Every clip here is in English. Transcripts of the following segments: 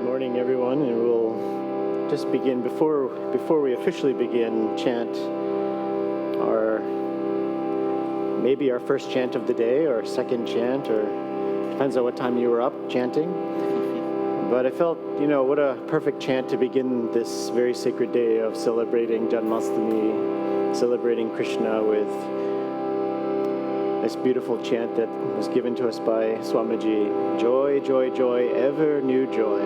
morning, everyone, and we'll just begin before we officially begin chant our maybe our first chant of the day or second chant, or depends on what time you were up chanting. But I felt, what a perfect chant to begin this very sacred day of celebrating Janmashtami, celebrating Krishna with this beautiful chant that was given to us by Swamiji. Joy, joy, joy, ever new joy.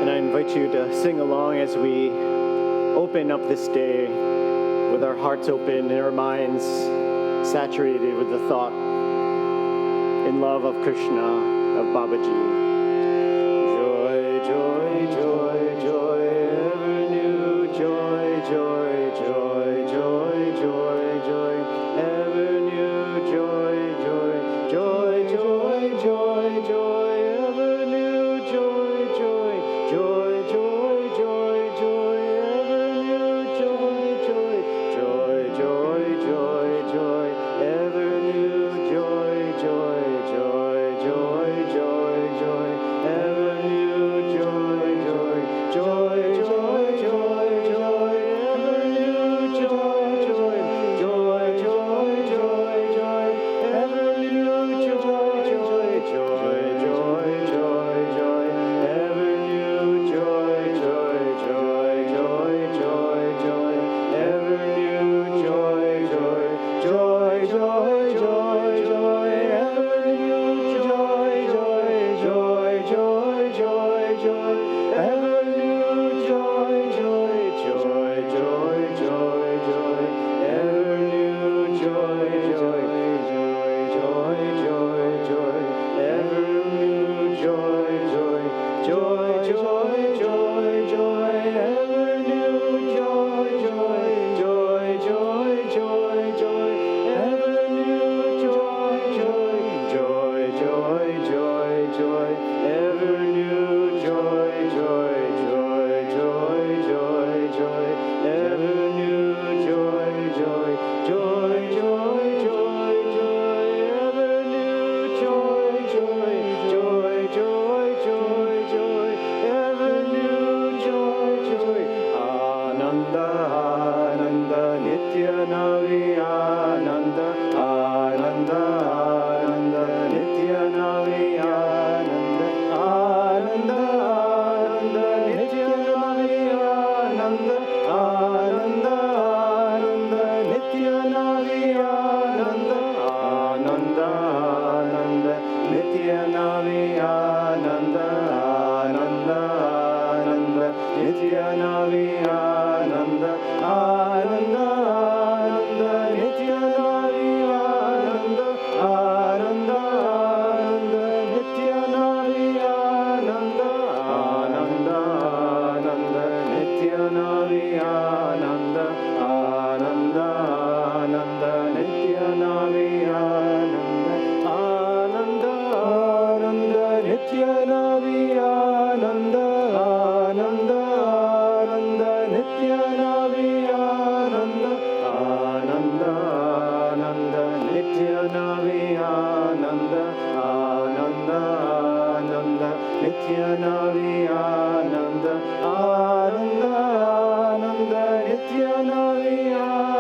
And I invite you to sing along as we open up this day with our hearts open and our minds saturated with the thought in love of Krishna, of Babaji. Joy, joy, joy, ever new joy, joy, joy, joy, joy, joy, ever new joy, joy, joy, joy, joy, joy, ever new joy, joy, joy, joy, joy, joy, ever new joy, joy, joy, joy, joy, joy, ever new joy, joy, joy, joy, joy, joy, ever new joy, joy, joy, joy, joy, joy, ever new joy, joy, joy, joy, joy, joy, ever new joy, joy, joy, joy, joy, joy, ever new joy, joy, joy, joy, joy, joy, ever new joy, joy, joy, joy, joy, joy, ever new joy, joy, joy, joy, joy, joy, ever new joy, joy, joy, joy, joy, joy, ever new joy, joy, joy, joy, joy, joy, ever new joy, joy, joy, joy, joy, joy, ever new joy, joy, joy, joy, joy, joy, ever new joy, joy, joy, joy, joy, joy, ever new joy, joy, joy, joy, joy, joy, ever new joy, joy, joy, joy, joy, joy, ever new joy, joy, joy, joy, joy, joy, ever new joy, joy. Ananda, Ananda, Nitya Navi, Ananda, Ananda, Ananda, Nitya Navi, Ananda, Ananda, Ananda, Nitya Navi, Ananda, Ananda, Ananda, Nitya Navi, Ananda, Ananda, Ananda, Nitya Navi, Ananda, Ananda, Ananda, Nitya Navi, Ananda, Ananda, Ananda, Nitya Navi, Ananda, Ananda, Ananda, Nitya Navi, Ananda, Ananda, Ananda, Nitya Navi, Ananda, Ananda, Ananda, Nitya Navi, Ananda, Ananda, Ananda, Nitya Navi, Ananda, Ananda, Ananda, Nitya Navi, Ananda, Ananda, Ananda, Nitya Navi, Ananda, Ananda, Ananda, Nitya Navi, Ananda, Ananda, Ananda, Nitya Navi,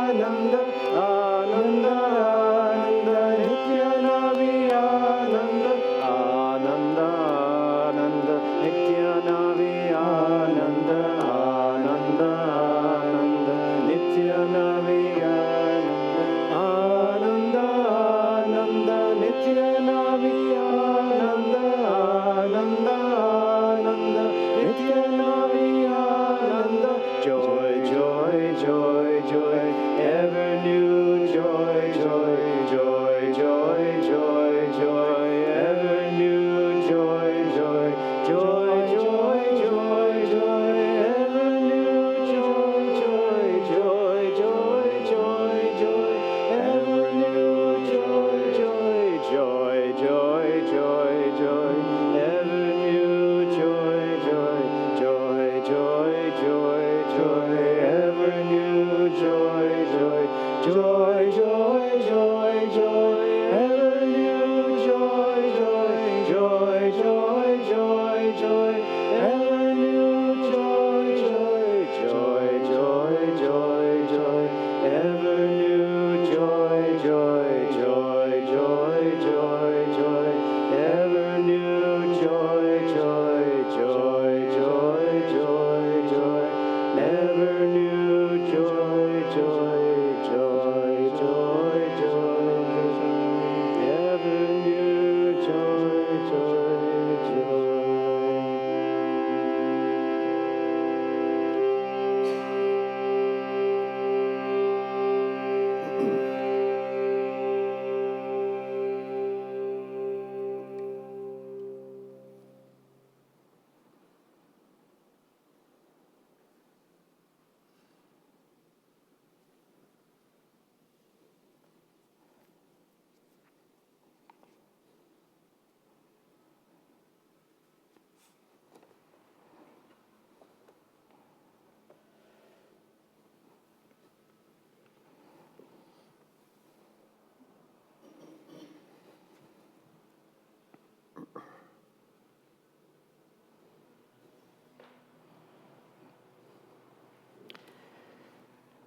Ananda, Ananda, Ananda, Nitya Navi, Ananda, Ananda, Ananda, Nitya Navi, Ananda, Ananda, Ananda, Nitya Navi, Ananda, Ananda, Nitya Navi, Ananda, Ananda, Ananda,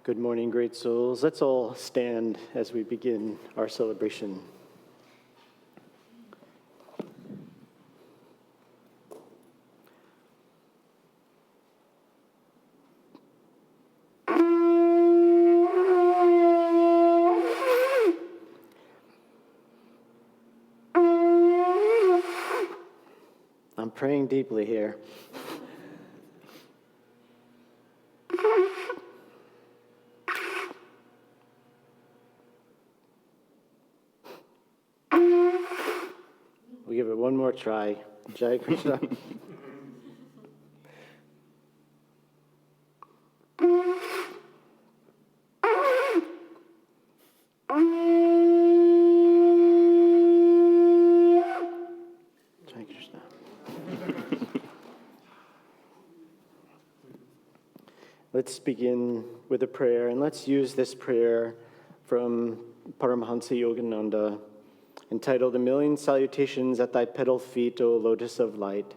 Good morning, great souls. Let's all stand as we begin our celebration. I'm praying deeply here. We'll give it one more try. Jai Krishna. Jai Krishna. Let's begin with a prayer, and let's use this prayer from Paramahansa Yogananda, entitled "A Million Salutations at Thy Petal Feet, O Lotus of Light."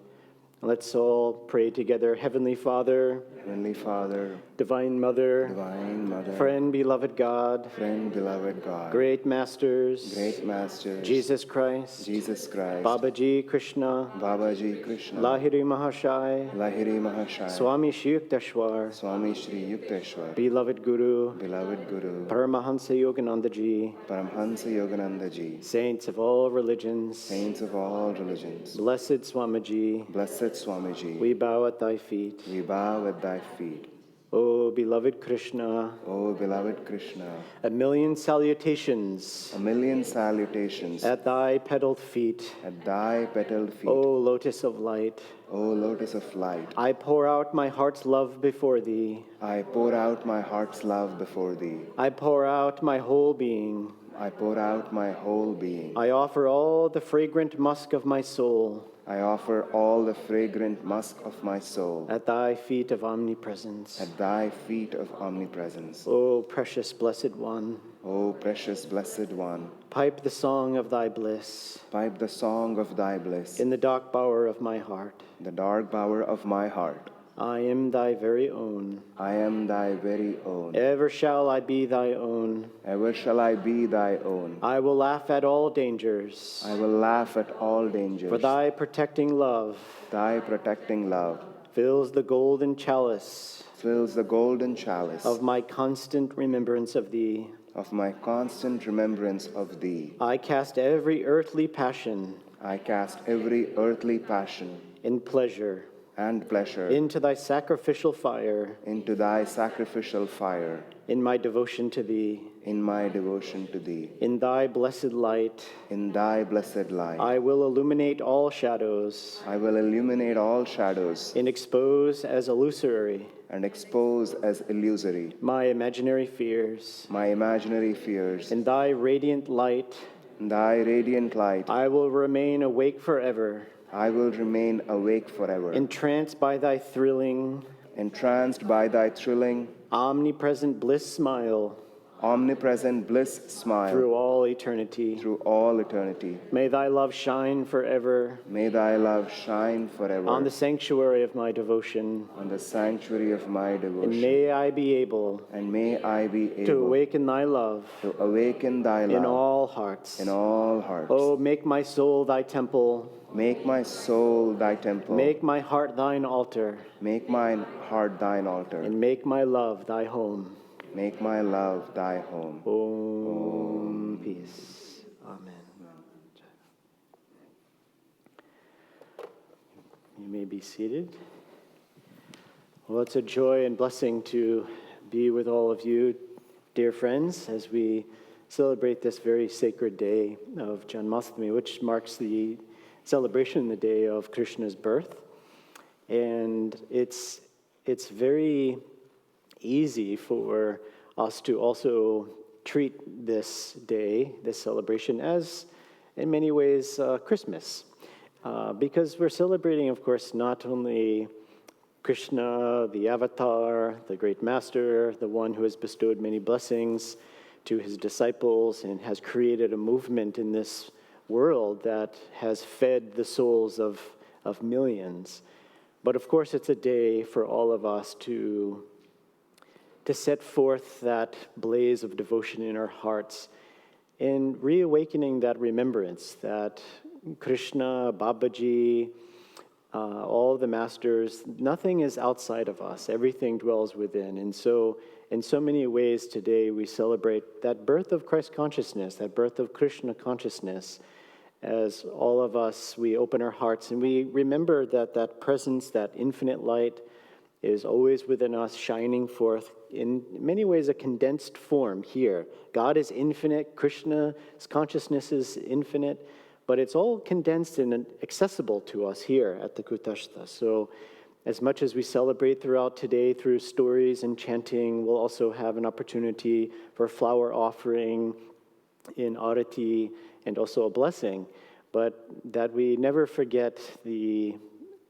Let's all pray together. Heavenly Father, Heavenly Father, Divine Mother, Divine Mother, Friend, beloved God, Friend, beloved God, Great Masters, Great Masters, Jesus Christ, Jesus Christ, Babaji Krishna, Babaji Krishna, Lahiri Mahashai, Lahiri Mahashai, Swami Shri Yukteswar, Swami Shri Yukteswar, beloved Guru, beloved Guru, Paramahansa Yogananda Ji, Paramhansa Yogananda Ji, saints of all religions, saints of all religions, blessed Swamiji, blessed Swamiji, we bow at thy feet. we bow at thy feet. O beloved Krishna, O beloved Krishna, a million salutations a million salutations at thy petaled feet, at thy petaled feet, O lotus of light. O lotus of light. I pour out my heart's love before thee. I pour out my heart's love before thee. I pour out my whole being. I pour out my whole being. I offer all the fragrant musk of my soul I offer all the fragrant musk of my soul at thy feet of omnipresence. at thy feet of omnipresence. O precious blessed one, O precious blessed one, pipe the song of thy bliss pipe the song of thy bliss in the dark bower of my heart. the dark bower of my heart. I am thy very own. I am thy very own. Ever shall I be thy own. Ever shall I be thy own. I will laugh at all dangers. I will laugh at all dangers. For thy protecting love Thy protecting love fills the golden chalice fills the golden chalice of my constant remembrance of thee. of my constant remembrance of thee. I cast every earthly passion I cast every earthly passion and pleasure and pleasure into thy sacrificial fire into thy sacrificial fire in my devotion to thee. in my devotion to thee. In thy blessed light, In thy blessed light, I will illuminate all shadows I will illuminate all shadows and expose as illusory and expose as illusory my imaginary fears. my imaginary fears. In thy radiant light, In thy radiant light, I will remain awake forever, I will remain awake forever, entranced by thy thrilling, entranced by thy thrilling, omnipresent bliss smile omnipresent bliss smile through all eternity. through all eternity. May thy love shine forever May thy love shine forever on the sanctuary of my devotion, on the sanctuary of my and devotion. may I be able And may I be to able awaken thy love to awaken thy love in all hearts. in all hearts. Oh, make my soul thy temple, Make my soul thy temple. make my heart thine altar, Make mine heart thine altar. and make my love thy home. Make my love thy home. Om. Peace. Amen. You may be seated. Well, it's a joy and blessing to be with all of you, dear friends, as we celebrate this very sacred day of Janmashtami, which marks the celebration, the day of Krishna's birth. And it's very easy for us to also treat this day, this celebration, as in many ways Christmas, because we're celebrating, of course, not only Krishna, the avatar, the great master, the one who has bestowed many blessings to his disciples and has created a movement in this world that has fed the souls of millions. But of course, it's a day for all of us to to set forth that blaze of devotion in our hearts and reawakening that remembrance that Krishna, Babaji, all the masters, nothing is outside of us. Everything dwells within. And so in so many ways today we celebrate that birth of Christ consciousness, that birth of Krishna consciousness, as all of us, we open our hearts and we remember that that presence, that infinite light is always within us, shining forth in many ways a condensed form here. God is infinite, Krishna's consciousness is infinite, but it's all condensed and accessible to us here at the Kutashta. So as much as we celebrate throughout today through stories and chanting, we'll also have an opportunity for flower offering in Aarti and also a blessing, but that we never forget the,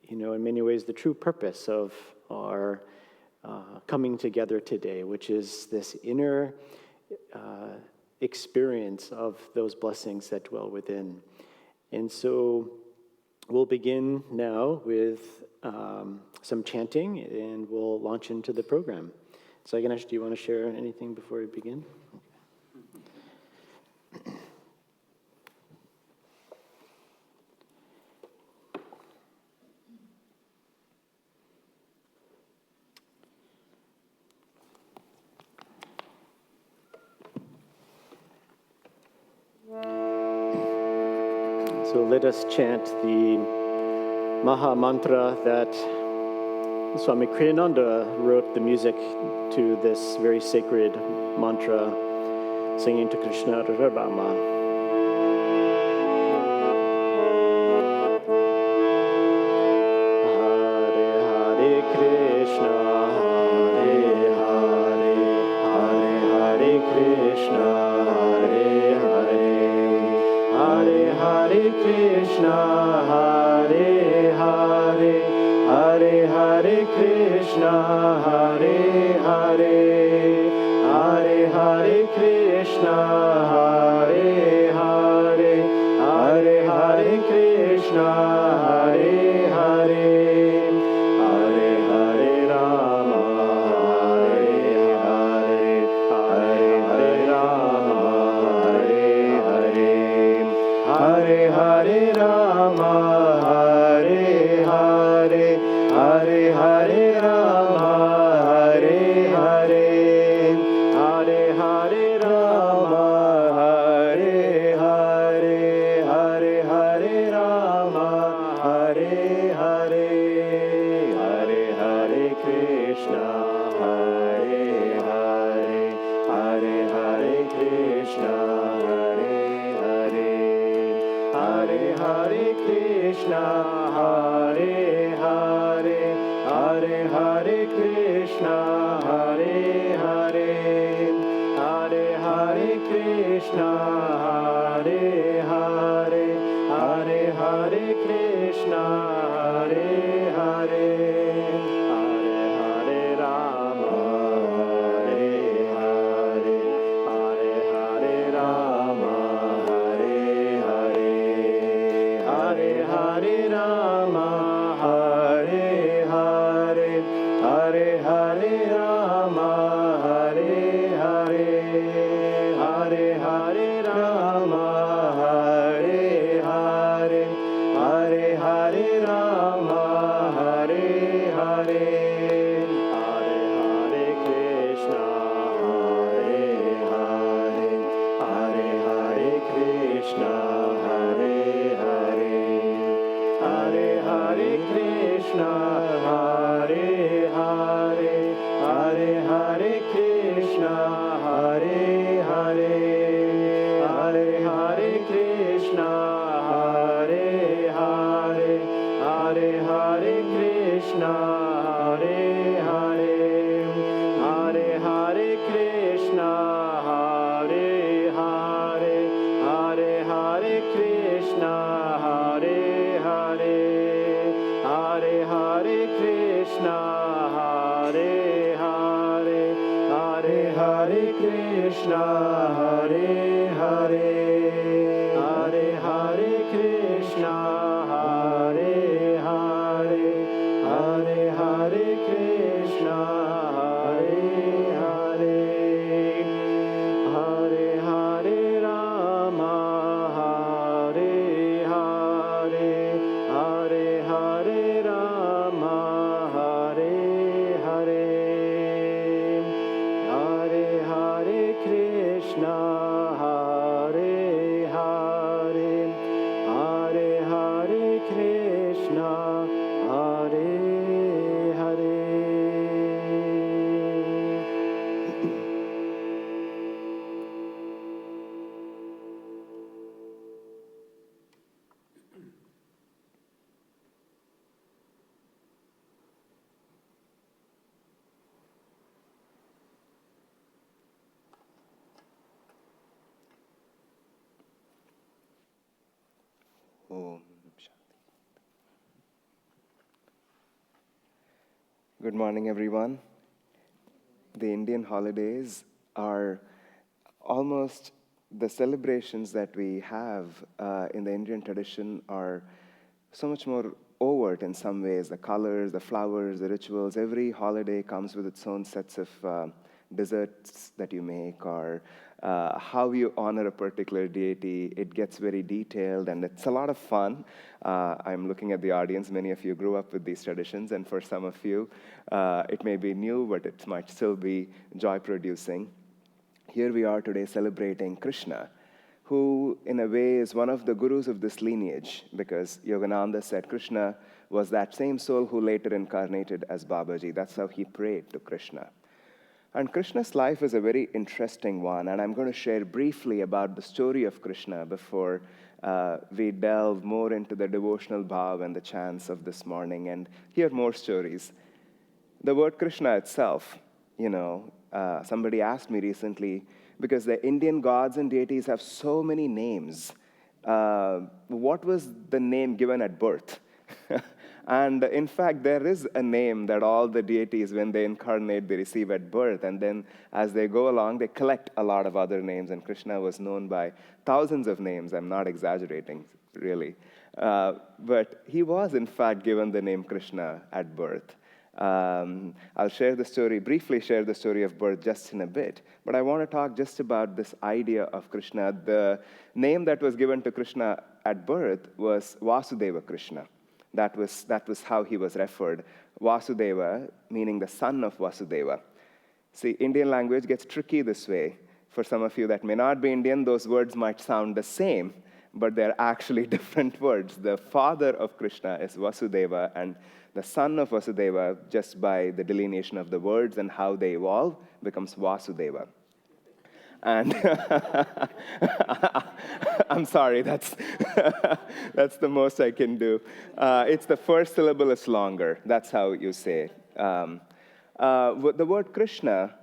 in many ways, the true purpose of our coming together today, which is this inner experience of those blessings that dwell within. And so we'll begin now with some chanting, and we'll launch into the program. Saiganesh, do you want to share anything before we begin? So let us chant the Maha Mantra that Swami Kriyananda wrote the music to this very sacred mantra, singing to Krishna Rama. Om Shanti. Good morning, everyone. The Indian holidays are almost the celebrations that we have in the Indian tradition are so much more overt in some ways. The colors, the flowers, the rituals, every holiday comes with its own sets of desserts that you make, or how you honor a particular deity. It gets very detailed, and it's a lot of fun. I'm looking at the audience. Many of you grew up with these traditions, and for some of you, it may be new, but it might still be joy-producing. Here we are today celebrating Krishna, who in a way is one of the gurus of this lineage, because Yogananda said Krishna was that same soul who later incarnated as Babaji. That's how he prayed to Krishna. And Krishna's life is a very interesting one, and I'm going to share briefly about the story of Krishna before we delve more into the devotional bhav and the chants of this morning and hear more stories. The word Krishna itself, somebody asked me recently, because the Indian gods and deities have so many names, what was the name given at birth? And in fact, there is a name that all the deities, when they incarnate, they receive at birth. And then as they go along, they collect a lot of other names. And Krishna was known by thousands of names. I'm not exaggerating, really. But he was, in fact, given the name Krishna at birth. I'll briefly share the story of birth just in a bit. But I want to talk just about this idea of Krishna. The name that was given to Krishna at birth was Vasudeva Krishna. That was how he was referred. Vasudeva, meaning the son of Vasudeva. See, Indian language gets tricky this way. For some of you that may not be Indian, those words might sound the same, but they're actually different words. The father of Krishna is Vasudeva, and the son of Vasudeva, just by the delineation of the words and how they evolve, becomes Vasudeva. And I'm sorry, that's the most I can do. It's the first syllable is longer. That's how you say it. The word Krishna,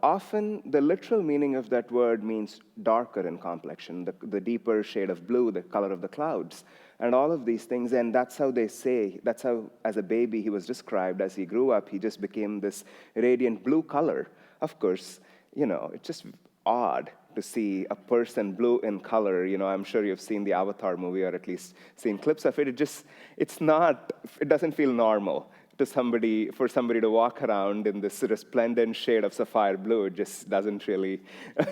often the literal meaning of that word means darker in complexion, the deeper shade of blue, the color of the clouds, and all of these things. And that's how they say, that's how as a baby he was described. As he grew up, he just became this radiant blue color. Of course, it's just odd to see a person blue in color. I'm sure you've seen the Avatar movie, or at least seen clips of it. It doesn't feel normal for somebody to walk around in this resplendent shade of sapphire blue. It just doesn't really.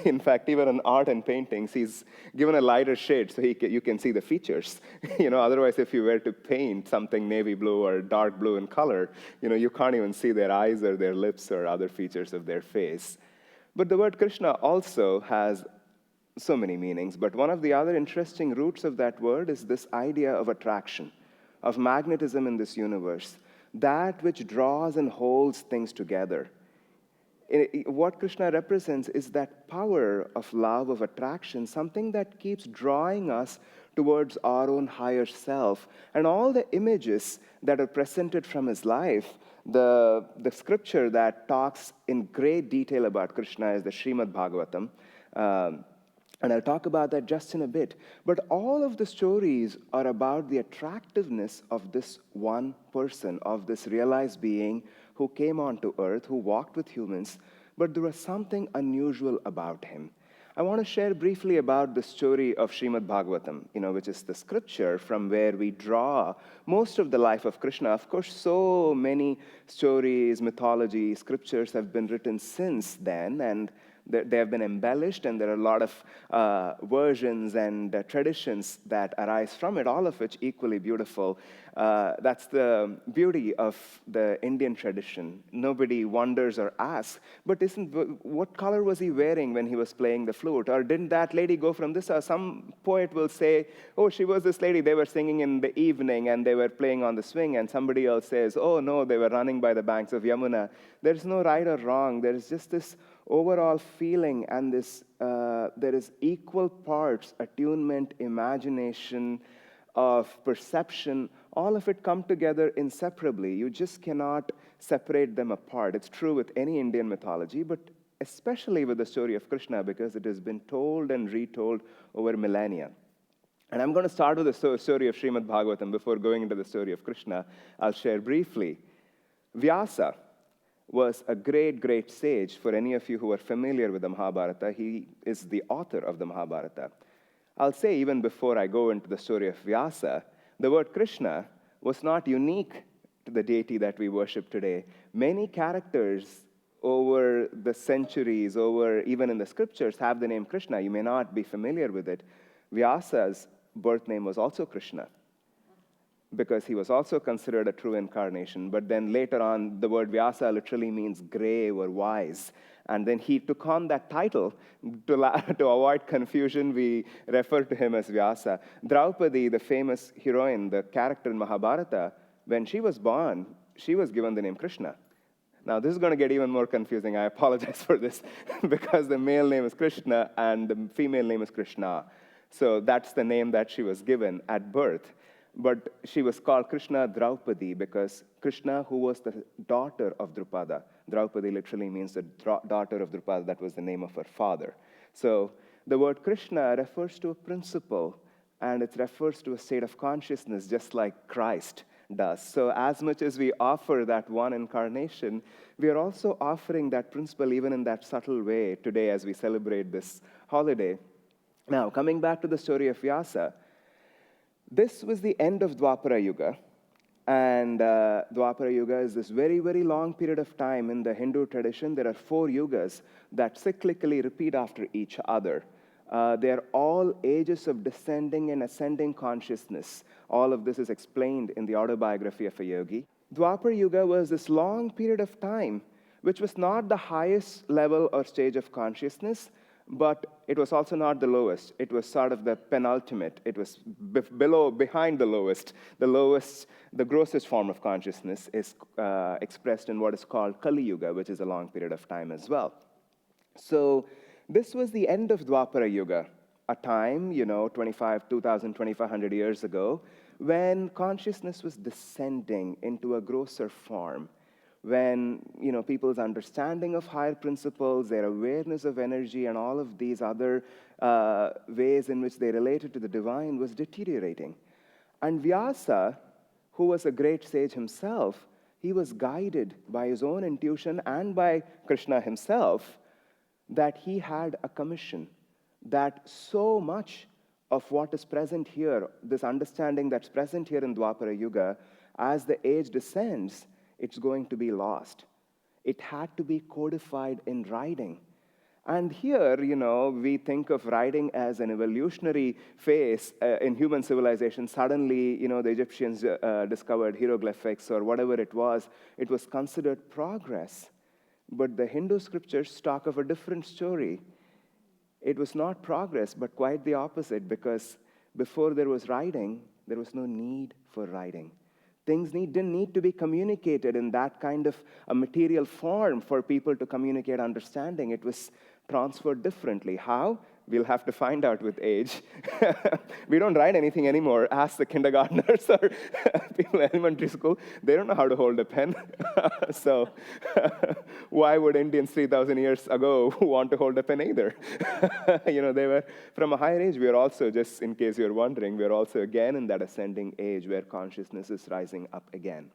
In fact, even in art and paintings, he's given a lighter shade so you can see the features. Otherwise, if you were to paint something navy blue or dark blue in color, you can't even see their eyes or their lips or other features of their face. But the word Krishna also has so many meanings. But one of the other interesting roots of that word is this idea of attraction, of magnetism in this universe, that which draws and holds things together. What Krishna represents is that power of love, of attraction, something that keeps drawing us towards our own higher self. And all the images that are presented from his life, the scripture that talks in great detail about Krishna is the Srimad Bhagavatam. And I'll talk about that just in a bit. But all of the stories are about the attractiveness of this one person, of this realized being who came onto earth, who walked with humans, but there was something unusual about him. I want to share briefly about the story of Srimad Bhagavatam, which is the scripture from where we draw most of the life of Krishna. Of course, so many stories, mythology, scriptures have been written since then, and they have been embellished, and there are a lot of versions and traditions that arise from it, all of which equally beautiful. That's the beauty of the Indian tradition. Nobody wonders or asks, but what color was he wearing when he was playing the flute? Or didn't that lady go from this? Or some poet will say, oh, she was this lady. They were singing in the evening, and they were playing on the swing. And somebody else says, oh, no, they were running by the banks of Yamuna. There's no right or wrong. There is just this overall feeling, and there is equal parts, attunement, imagination, of perception, all of it come together inseparably. You just cannot separate them apart. It's true with any Indian mythology, but especially with the story of Krishna, because it has been told and retold over millennia. And I'm going to start with the story of Srimad Bhagavatam. Before going into the story of Krishna, I'll share briefly. Vyasa was a great, great sage. For any of you who are familiar with the Mahabharata, he is the author of the Mahabharata. I'll say, even before I go into the story of Vyasa, the word Krishna was not unique to the deity that we worship today. Many characters over the centuries, even in the scriptures, have the name Krishna. You may not be familiar with it. Vyasa's birth name was also Krishna, because he was also considered a true incarnation. But then later on, the word Vyasa literally means grave or wise. And then he took on that title. To avoid confusion, we refer to him as Vyasa. Draupadi, the famous heroine, the character in Mahabharata, when she was born, she was given the name Krishna. Now, this is going to get even more confusing. I apologize for this, because the male name is Krishna and the female name is Krishna. So that's the name that she was given at birth. But she was called Krishna Draupadi because Krishna, who was the daughter of Drupada. Draupadi literally means the daughter of Drupada. That was the name of her father. So the word Krishna refers to a principle, and it refers to a state of consciousness, just like Christ does. So as much as we offer that one incarnation, we are also offering that principle even in that subtle way today as we celebrate this holiday. Now, coming back to the story of Vyasa, this was the end of Dwapara Yuga. And Dwapara Yuga is this very, very long period of time. In the Hindu tradition, there are 4 yugas that cyclically repeat after each other. They are all ages of descending and ascending consciousness. All of this is explained in the autobiography of a yogi. Dwapara Yuga was this long period of time, which was not the highest level or stage of consciousness, but it was also not the lowest. It was sort of the penultimate. It was behind the lowest. The grossest form of consciousness is expressed in what is called Kali Yuga, which is a long period of time as well. So this was the end of Dwapara Yuga, a time, 2,500 years ago, when consciousness was descending into a grosser form, when people's understanding of higher principles, their awareness of energy, and all of these other ways in which they related to the divine was deteriorating. And Vyasa, who was a great sage himself, he was guided by his own intuition and by Krishna himself that he had a commission, that so much of what is present here, this understanding that's present here in Dwapara Yuga, as the age descends, it's going to be lost. It had to be codified in writing. And here, we think of writing as an evolutionary phase in human civilization. Suddenly, the Egyptians discovered hieroglyphics or whatever it was. It was considered progress. But the Hindu scriptures talk of a different story. It was not progress, but quite the opposite, because before there was writing, there was no need for writing. Things didn't need to be communicated in that kind of a material form for people to communicate understanding. It was transferred differently. How? We'll have to find out with age. We don't write anything anymore. Ask the kindergartners or people in elementary school. They don't know how to hold a pen. So why would Indians 3,000 years ago want to hold a pen either? They were from a higher age. We are also, just in case you're wondering, we are also again in that ascending age where consciousness is rising up again.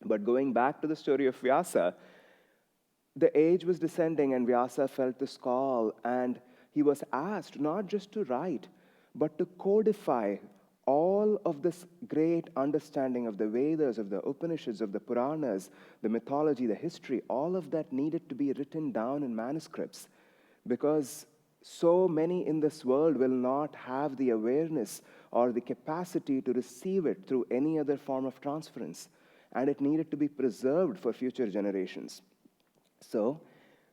But going back to the story of Vyasa, the age was descending and Vyasa felt this call, and he was asked not just to write, but to codify all of this great understanding of the Vedas, of the Upanishads, of the Puranas, the mythology, the history. All of that needed to be written down in manuscripts, because so many in this world will not have the awareness or the capacity to receive it through any other form of transference. And it needed to be preserved for future generations. So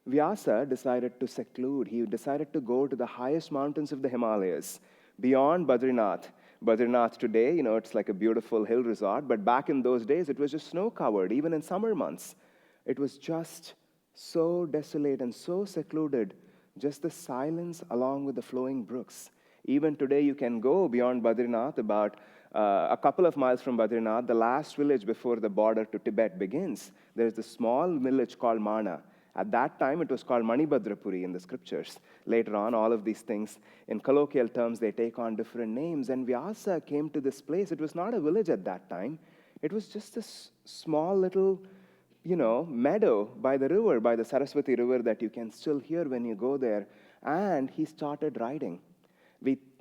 Vyasa decided to seclude. He decided to go to the highest mountains of the Himalayas, beyond Badrinath. Badrinath today, it's like a beautiful hill resort, but back in those days, it was just snow-covered, even in summer months. It was just so desolate and so secluded, just the silence along with the flowing brooks. Even today, you can go beyond Badrinath, about a couple of miles from Badrinath, the last village before the border to Tibet begins. There's this small village called Mana. At that time, it was called Manibhadrapuri in the scriptures. Later on, all of these things, in colloquial terms, they take on different names. And Vyasa came to this place. It was not a village at that time. It was just this small little, meadow by the river, by the Saraswati River that you can still hear when you go there. And he started writing.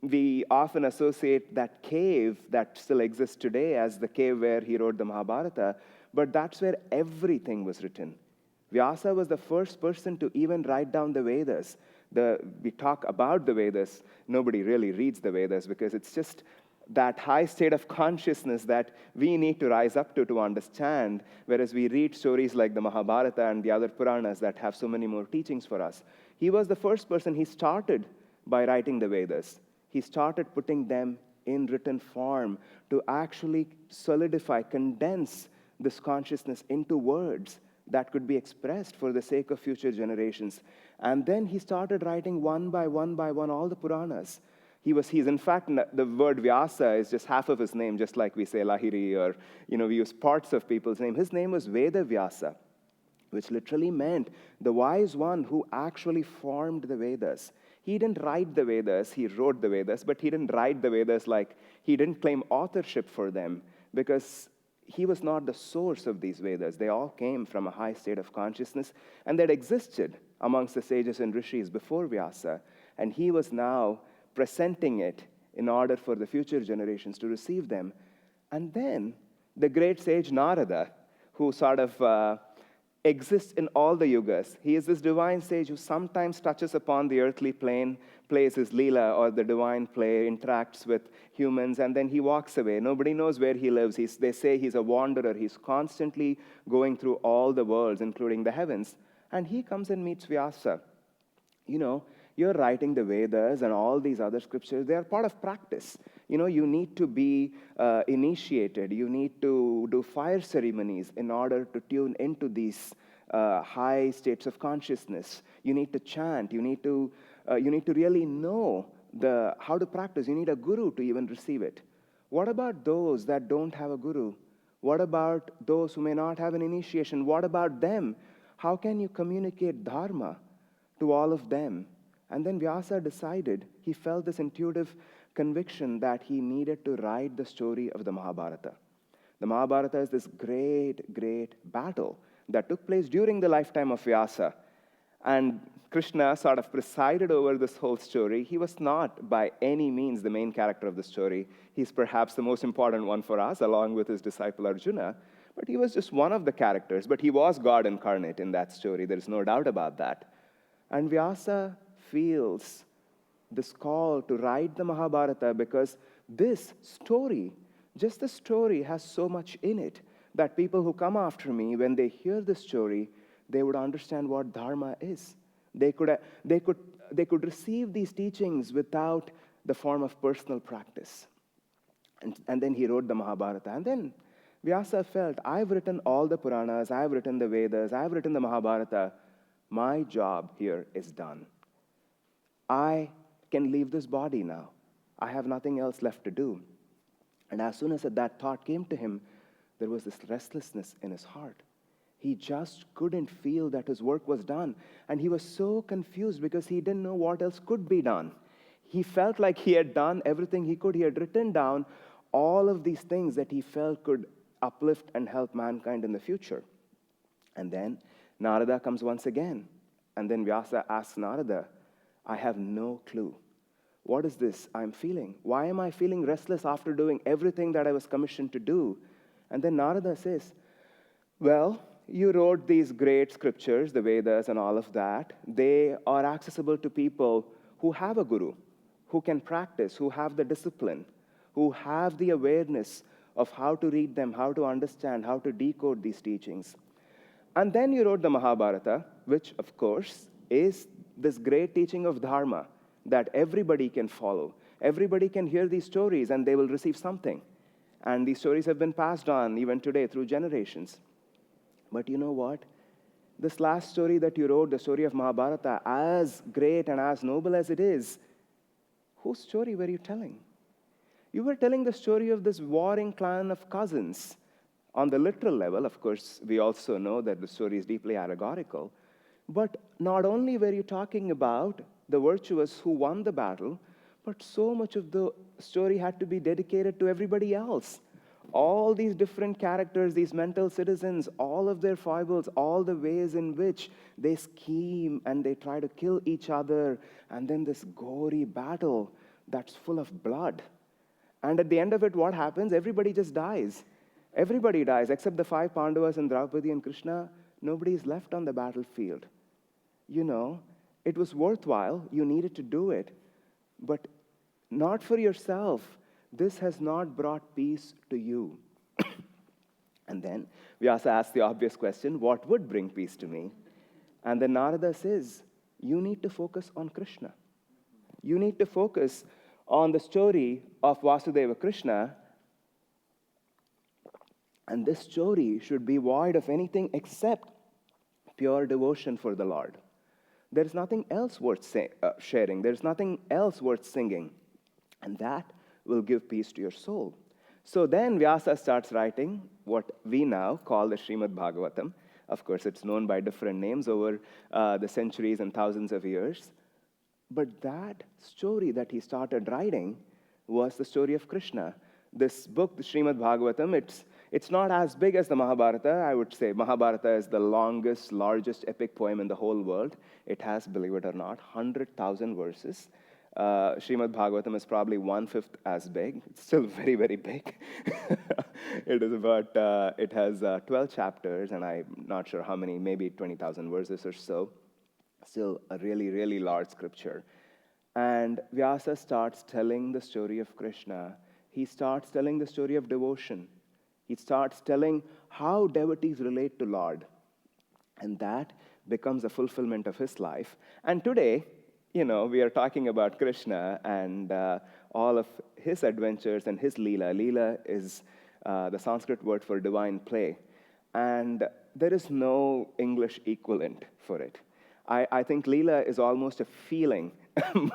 We often associate that cave that still exists today as the cave where he wrote the Mahabharata, but that's where everything was written. Vyasa was the first person to even write down the Vedas. We talk about the Vedas. Nobody really reads the Vedas because it's just that high state of consciousness that we need to rise up to understand, whereas we read stories like the Mahabharata and the other Puranas that have so many more teachings for us. He was the first person. He started by writing the Vedas. He started putting them in written form to actually solidify, condense this consciousness into words that could be expressed for the sake of future generations. And then he started writing one by one all the Puranas. He's in fact, the word Vyasa is just half of his name, just like we say Lahiri, or we use parts of people's name. His name was Veda Vyasa, which literally meant the wise one who actually formed the Vedas. He didn't write the Vedas, he wrote the Vedas, but he didn't write the Vedas like he didn't claim authorship for them because he was not the source of these Vedas. They all came from a high state of consciousness and that existed amongst the sages and rishis before Vyasa. And he was now presenting it in order for the future generations to receive them. And then the great sage Narada, who sort of exists in all the yugas. He is this divine sage who sometimes touches upon the earthly plane, plays his Leela or the divine play, interacts with humans, and then he walks away. Nobody knows where he lives. They say he's a wanderer. He's constantly going through all the worlds, including the heavens. And he comes and meets Vyasa. You're writing the Vedas and all these other scriptures. They are part of practice. You need to be initiated. You need to do fire ceremonies in order to tune into these high states of consciousness. You need to chant. You need to really know how to practice. You need a guru to even receive it. What about those that don't have a guru? What about those who may not have an initiation? What about them? How can you communicate dharma to all of them? And then Vyasa decided, he felt this intuitive conviction that he needed to write the story of the Mahabharata. The Mahabharata is this great, great battle that took place during the lifetime of Vyasa. And Krishna sort of presided over this whole story. He was not by any means the main character of the story. He's perhaps the most important one for us, along with his disciple Arjuna. But he was just one of the characters. But he was God incarnate in that story. There's no doubt about that. And Vyasa feels this call to write the Mahabharata because this story, just the story, has so much in it that people who come after me, when they hear the story, they would understand what dharma is. They could receive these teachings without the form of personal practice. And then he wrote the Mahabharata. And then Vyasa felt, I've written all the Puranas, I've written the Vedas, I've written the Mahabharata. My job here is done. I can leave this body now. I have nothing else left to do. And as soon as that thought came to him, there was this restlessness in his heart. He just couldn't feel that his work was done. And he was so confused because he didn't know what else could be done. He felt like he had done everything he could. He had written down all of these things that he felt could uplift and help mankind in the future. And then Narada comes once again. And then Vyasa asks Narada, I have no clue. What is this I'm feeling? Why am I feeling restless after doing everything that I was commissioned to do? And then Narada says, well, you wrote these great scriptures, the Vedas and all of that. They are accessible to people who have a guru, who can practice, who have the discipline, who have the awareness of how to read them, how to understand, how to decode these teachings. And then you wrote the Mahabharata, which, of course, is this great teaching of dharma that everybody can follow. Everybody can hear these stories and they will receive something. And these stories have been passed on even today through generations. But you know what? This last story that you wrote, the story of Mahabharata, as great and as noble as it is, whose story were you telling? You were telling the story of this warring clan of cousins. On the literal level, of course, we also know that the story is deeply allegorical. But not only were you talking about the virtuous who won the battle, but so much of the story had to be dedicated to everybody else. All these different characters, these mental citizens, all of their foibles, all the ways in which they scheme and they try to kill each other, and then this gory battle that's full of blood. And at the end of it, what happens? Everybody just dies. Everybody dies, except the 5 Pandavas and Draupadi and Krishna. Nobody is left on the battlefield. You know, it was worthwhile. You needed to do it. But not for yourself. This has not brought peace to you. And then Vyasa asks the obvious question, what would bring peace to me? And then Narada says, you need to focus on Krishna. You need to focus on the story of Vasudeva Krishna. And this story should be void of anything except pure devotion for the Lord. There's nothing else worth sharing. There's nothing else worth singing. And that will give peace to your soul. So then Vyasa starts writing what we now call the Srimad Bhagavatam. Of course, it's known by different names over the centuries and thousands of years. But that story that he started writing was the story of Krishna. This book, the Srimad Bhagavatam, it's not as big as the Mahabharata. I would say Mahabharata is the longest, largest epic poem in the whole world. It has, believe it or not, 100,000 verses. Srimad Bhagavatam is probably 1/5 as big. It's still very, very big. It has 12 chapters, and I'm not sure how many, maybe 20,000 verses or so. Still a really, really large scripture. And Vyasa starts telling the story of Krishna. He starts telling the story of devotion. He starts telling how devotees relate to Lord. And that becomes a fulfillment of his life. And today, we are talking about Krishna and all of his adventures and his Leela. Leela is the Sanskrit word for divine play. And there is no English equivalent for it. I think Leela is almost a feeling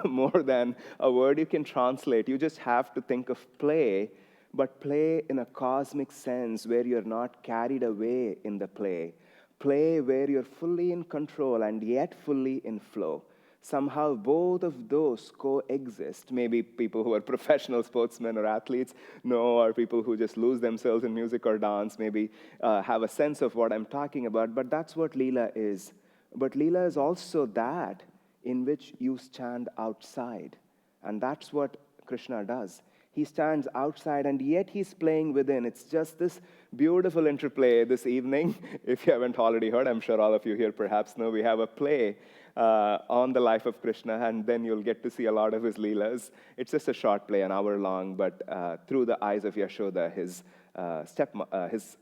more than a word you can translate. You just have to think of play, but play in a cosmic sense where you're not carried away in the play. Play where you're fully in control and yet fully in flow. Somehow both of those coexist. Maybe people who are professional sportsmen or athletes know, or people who just lose themselves in music or dance maybe have a sense of what I'm talking about. But that's what Leela is. But Leela is also that in which you stand outside. And that's what Krishna does. He stands outside and yet he's playing within. It's just this beautiful interplay this evening. If you haven't already heard, I'm sure all of you here perhaps know, we have a play on the life of Krishna, and then you'll get to see a lot of his Leelas. It's just a short play, an hour long, but through the eyes of Yashoda, his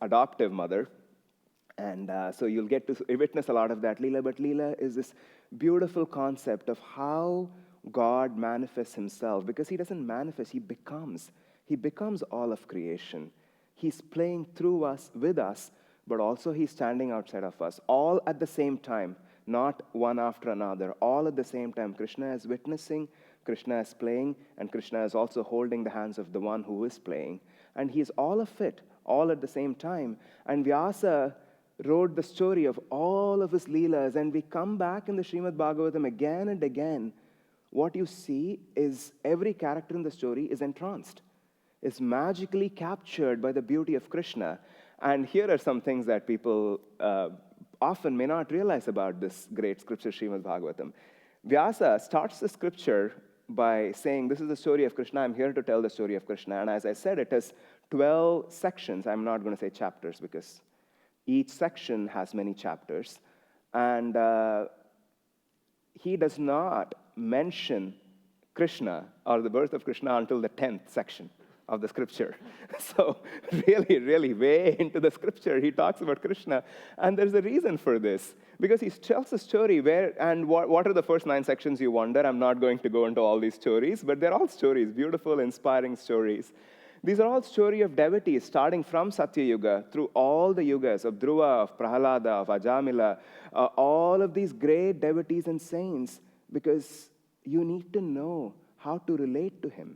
adoptive mother. And so you'll get to witness a lot of that Leela. But Leela is this beautiful concept of how God manifests himself. Because he doesn't manifest, he becomes. He becomes all of creation. He's playing through us, with us, but also he's standing outside of us. All at the same time, not one after another. All at the same time. Krishna is witnessing, Krishna is playing, and Krishna is also holding the hands of the one who is playing. And he's all of it, all at the same time. And Vyasa wrote the story of all of his Leelas, and we come back in the Srimad Bhagavatam again and again. What you see is every character in the story is entranced, is magically captured by the beauty of Krishna. And here are some things that people often may not realize about this great scripture, Srimad Bhagavatam. Vyasa starts the scripture by saying, this is the story of Krishna. I'm here to tell the story of Krishna. And as I said, it has 12 sections. I'm not going to say chapters because each section has many chapters. And he does not mention Krishna or the birth of Krishna until the 10th section of the scripture. So really, really way into the scripture, he talks about Krishna. And there's a reason for this. Because he tells a story where, and what are the first 9 sections, you wonder? I'm not going to go into all these stories, but they're all stories, beautiful, inspiring stories. These are all stories of devotees, starting from Satya Yuga, through all the yugas of Dhruva, of Prahalada, of Ajamila, all of these great devotees and saints, because you need to know how to relate to him.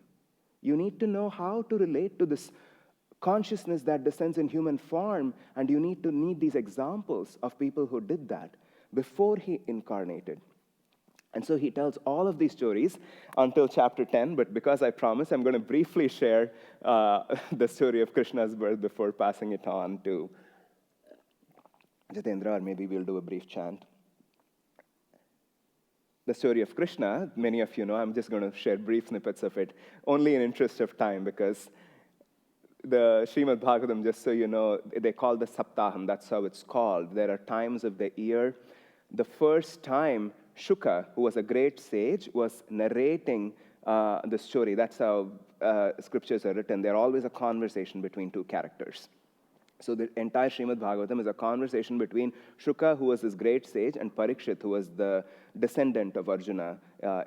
You need to know how to relate to this consciousness that descends in human form, and you need these examples of people who did that. before he incarnated. And so he tells all of these stories until chapter 10, but because I promise, I'm going to briefly share the story of Krishna's birth before passing it on to Jitendra, or maybe we'll do a brief chant. The story of Krishna, many of you know, I'm just going to share brief snippets of it, only in interest of time, because the Srimad Bhagavatam, just so you know, they call the Saptaham, that's how it's called. There are times of the year. The first time Shuka, who was a great sage, was narrating the story. That's how scriptures are written. They're always a conversation between two characters. So the entire Srimad Bhagavatam is a conversation between Shuka, who was this great sage, and Parikshit, who was the descendant of Arjuna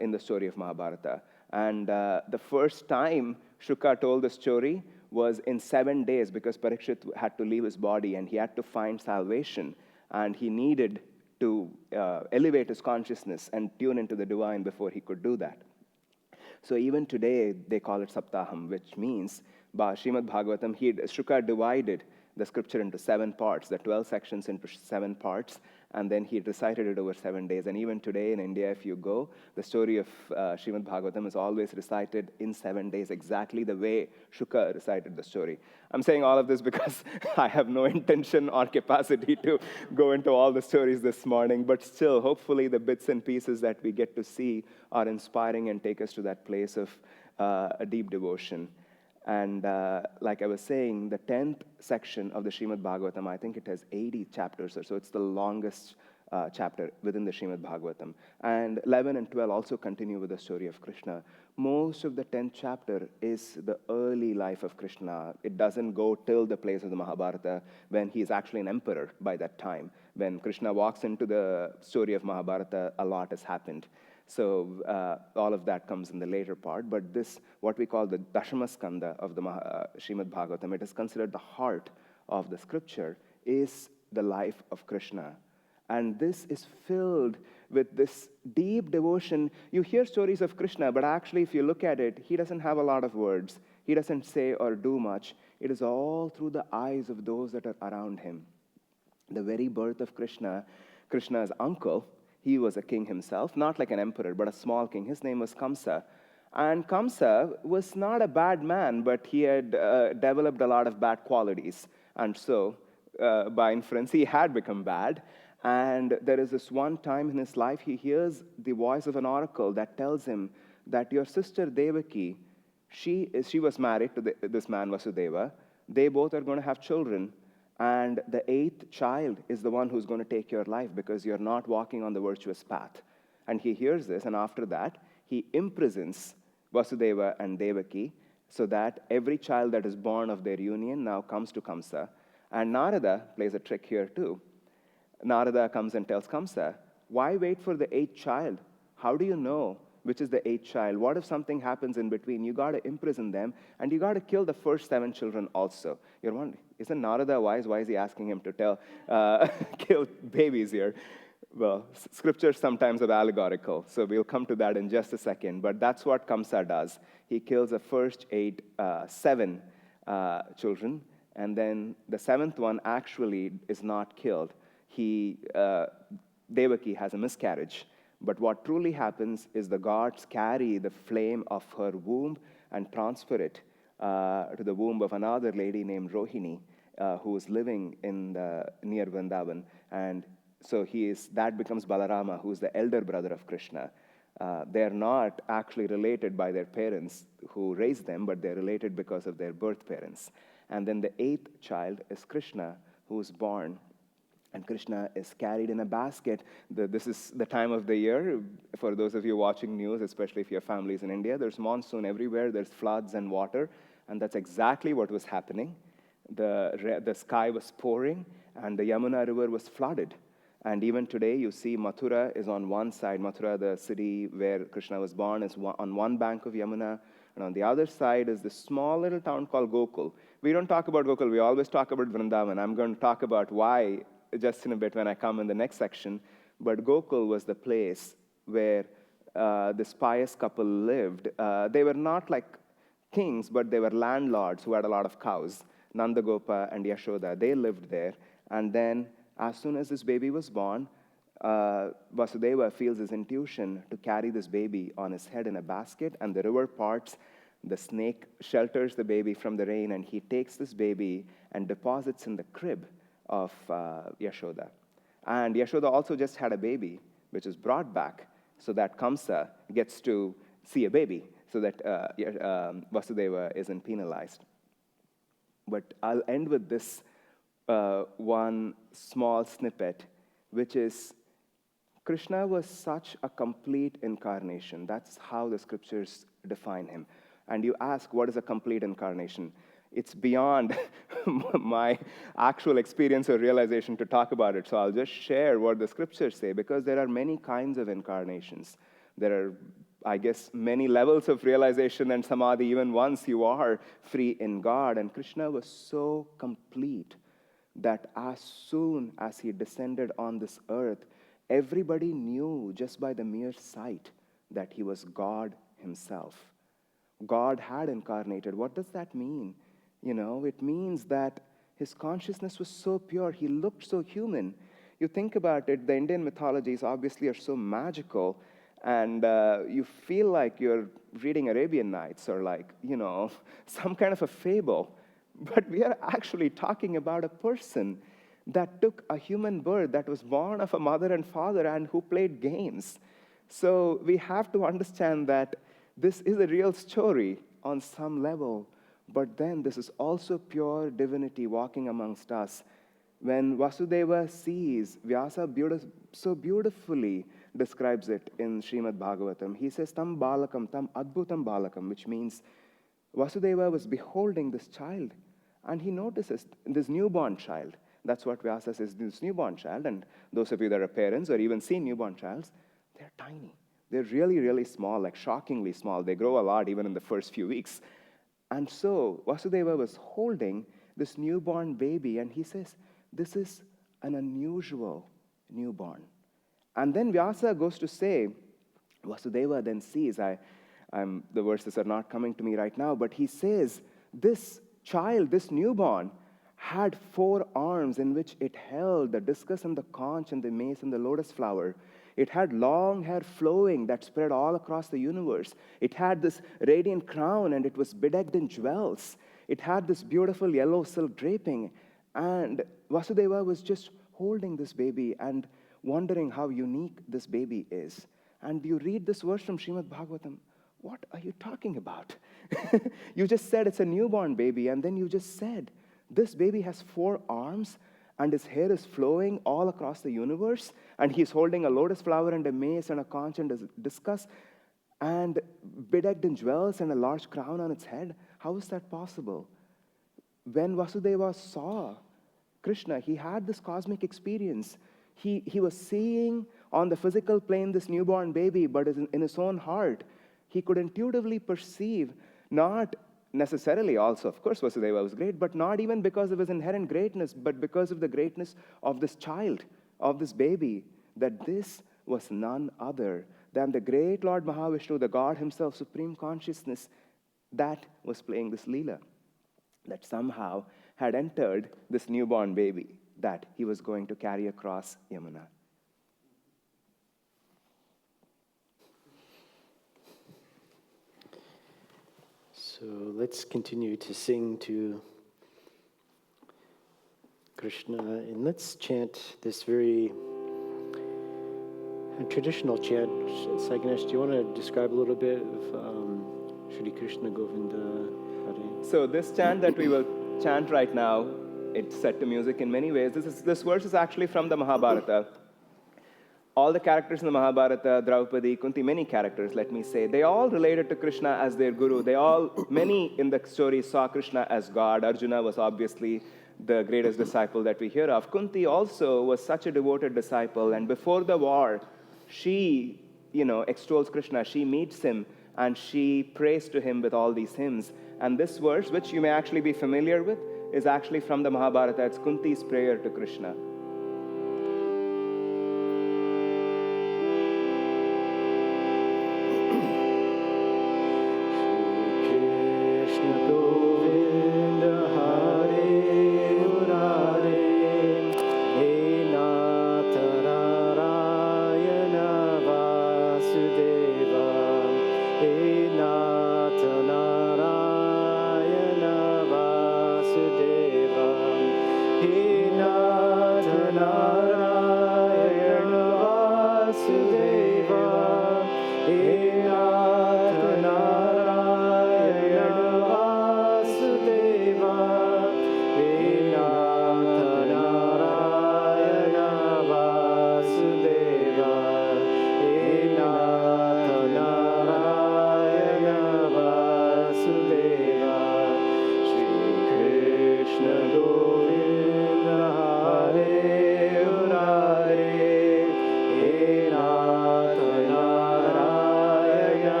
in the story of Mahabharata. And the first time Shuka told the story was in 7 days, because Parikshit had to leave his body and he had to find salvation, and he needed to elevate his consciousness and tune into the divine before he could do that. So even today, they call it Saptaham, which means, Srimad Bhagavatam, Shuka divided the scripture into 7 parts, the 12 sections into 7 parts, and then he recited it over 7 days. And even today in India, if you go, the story of Srimad Bhagavatam is always recited in 7 days, exactly the way Shuka recited the story. I'm saying all of this because I have no intention or capacity to go into all the stories this morning, but still, hopefully the bits and pieces that we get to see are inspiring and take us to that place of a deep devotion. And like I was saying, the 10th section of the Srimad Bhagavatam, I think it has 80 chapters or so. It's the longest chapter within the Srimad Bhagavatam. And 11 and 12 also continue with the story of Krishna. Most of the 10th chapter is the early life of Krishna. It doesn't go till the place of the Mahabharata, when he is actually an emperor by that time. When Krishna walks into the story of Mahabharata, a lot has happened. So all of that comes in the later part. But this, what we call the Dashamaskanda of the Srimad Bhagavatam, it is considered the heart of the scripture, is the life of Krishna. And this is filled with this deep devotion. You hear stories of Krishna, but actually if you look at it, he doesn't have a lot of words. He doesn't say or do much. It is all through the eyes of those that are around him. The very birth of Krishna, Krishna's uncle, he was a king himself, not like an emperor, but a small king. His name was Kamsa. And Kamsa was not a bad man, but he had developed a lot of bad qualities. And so, by inference, he had become bad. And there is this one time in his life, he hears the voice of an oracle that tells him that your sister Devaki, she was married to this man Vasudeva. They both are going to have children. And the 8th child is the one who's going to take your life because you're not walking on the virtuous path. And he hears this, and after that, he imprisons Vasudeva and Devaki so that every child that is born of their union now comes to Kamsa. And Narada plays a trick here too. Narada comes and tells Kamsa, why wait for the 8th child? How do you know which is the 8th child? What if something happens in between? You got to imprison them, and you got to kill the first 7 children also. You're wondering, isn't Narada wise? Why is he asking him to kill babies here? Well, scriptures sometimes are allegorical, so we'll come to that in just a second. But that's what Kamsa does. He kills the first 7 children, and then the 7th one actually is not killed. Devaki has a miscarriage. But what truly happens is the gods carry the flame of her womb and transfer it to the womb of another lady named Rohini, who is living near Vrindavan. And so that becomes Balarama, who is the elder brother of Krishna. They're not actually related by their parents who raised them, but they're related because of their birth parents. And then the 8th child is Krishna, who is born. And Krishna is carried in a basket. This is the time of the year. For those of you watching news, especially if your family is in India, there's monsoon everywhere. There's floods and water. And that's exactly what was happening. The sky was pouring, and the Yamuna River was flooded. And even today, you see Mathura is on one side. Mathura, the city where Krishna was born, is on one bank of Yamuna. And on the other side is this small little town called Gokul. We don't talk about Gokul. We always talk about Vrindavan. I'm going to talk about why just in a bit when I come in the next section. But Gokul was the place where this pious couple lived. They were not like kings, but they were landlords who had a lot of cows. Nandagopa and Yashoda, they lived there. And then as soon as this baby was born, Vasudeva feels his intuition to carry this baby on his head in a basket, and the river parts. The snake shelters the baby from the rain, and he takes this baby and deposits in the crib of Yashoda. And Yashoda also just had a baby, which is brought back so that Kamsa gets to see a baby, so that Vasudeva isn't penalized. But I'll end with this one small snippet, which is Krishna was such a complete incarnation. That's how the scriptures define him. And you ask, what is a complete incarnation? It's beyond my actual experience or realization to talk about it. So I'll just share what the scriptures say, because there are many kinds of incarnations. There are, I guess, many levels of realization and samadhi, even once you are free in God. And Krishna was so complete that as soon as he descended on this earth, everybody knew just by the mere sight that he was God himself. God had incarnated. What does that mean? It means that his consciousness was so pure. He looked so human. You think about it, the Indian mythologies obviously are so magical, and you feel like you're reading Arabian Nights or some kind of a fable. But we are actually talking about a person that took a human birth, that was born of a mother and father, and who played games. So we have to understand that this is a real story on some level, but then this is also pure divinity walking amongst us. When Vasudeva sees, Vyasa so beautifully describes it in Srimad Bhagavatam. He says, Tam balakam, tam adbhutam balakam, which means Vasudeva was beholding this child, and he notices this newborn child. That's what Vyasa says, this newborn child. And those of you that are parents or even seen newborn childs, they're tiny. They're really, really small, like shockingly small. They grow a lot even in the first few weeks. And so Vasudeva was holding this newborn baby, and he says, this is an unusual newborn. And then Vyasa goes to say, Vasudeva then sees, the verses are not coming to me right now, but he says, this child, this newborn, had 4 arms in which it held the discus and the conch and the mace and the lotus flower. It had long hair flowing that spread all across the universe. It had this radiant crown, and it was bedecked in jewels. It had this beautiful yellow silk draping. And Vasudeva was just holding this baby and wondering how unique this baby is. And you read this verse from Srimad Bhagavatam. What are you talking about? You just said it's a newborn baby, and then you just said, this baby has 4 arms, and his hair is flowing all across the universe, and he's holding a lotus flower and a mace and a conch and a discus, and bedecked in jewels and a large crown on its head. How is that possible? When Vasudeva saw Krishna, he had this cosmic experience. He was seeing on the physical plane this newborn baby, but in his own heart, he could intuitively perceive, not necessarily also, of course, Vasudeva was great, but not even because of his inherent greatness, but because of the greatness of this child, of this baby, that this was none other than the great Lord Mahavishnu, the God himself, Supreme Consciousness, that was playing this Leela, that somehow had entered this newborn baby that he was going to carry across Yamuna. So let's continue to sing to Krishna, and let's chant this very traditional chant. Saiganesh, do you want to describe a little bit of Shri Krishna Govinda Hare? So this chant that we will chant right now, it's set to music in many ways. This verse is actually from the Mahabharata. All the characters in the Mahabharata, Draupadi, Kunti, many characters, let me say, they all related to Krishna as their guru. Many in the story saw Krishna as God. Arjuna was obviously the greatest disciple that we hear of. Kunti also was such a devoted disciple, and before the war, she, extols Krishna. She meets him, and she prays to him with all these hymns. And this verse, which you may actually be familiar with, is actually from the Mahabharata. It's Kunti's prayer to Krishna.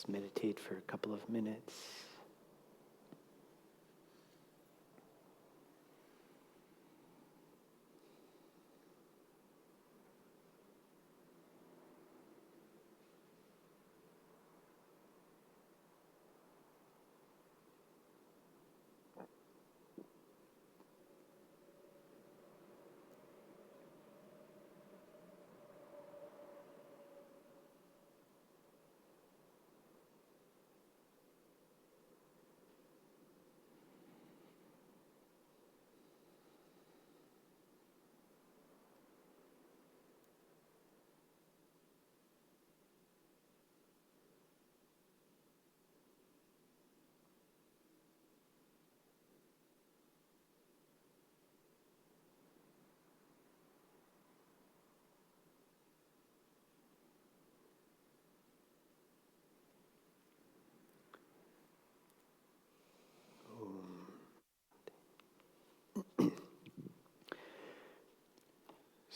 Let's meditate for a couple of minutes.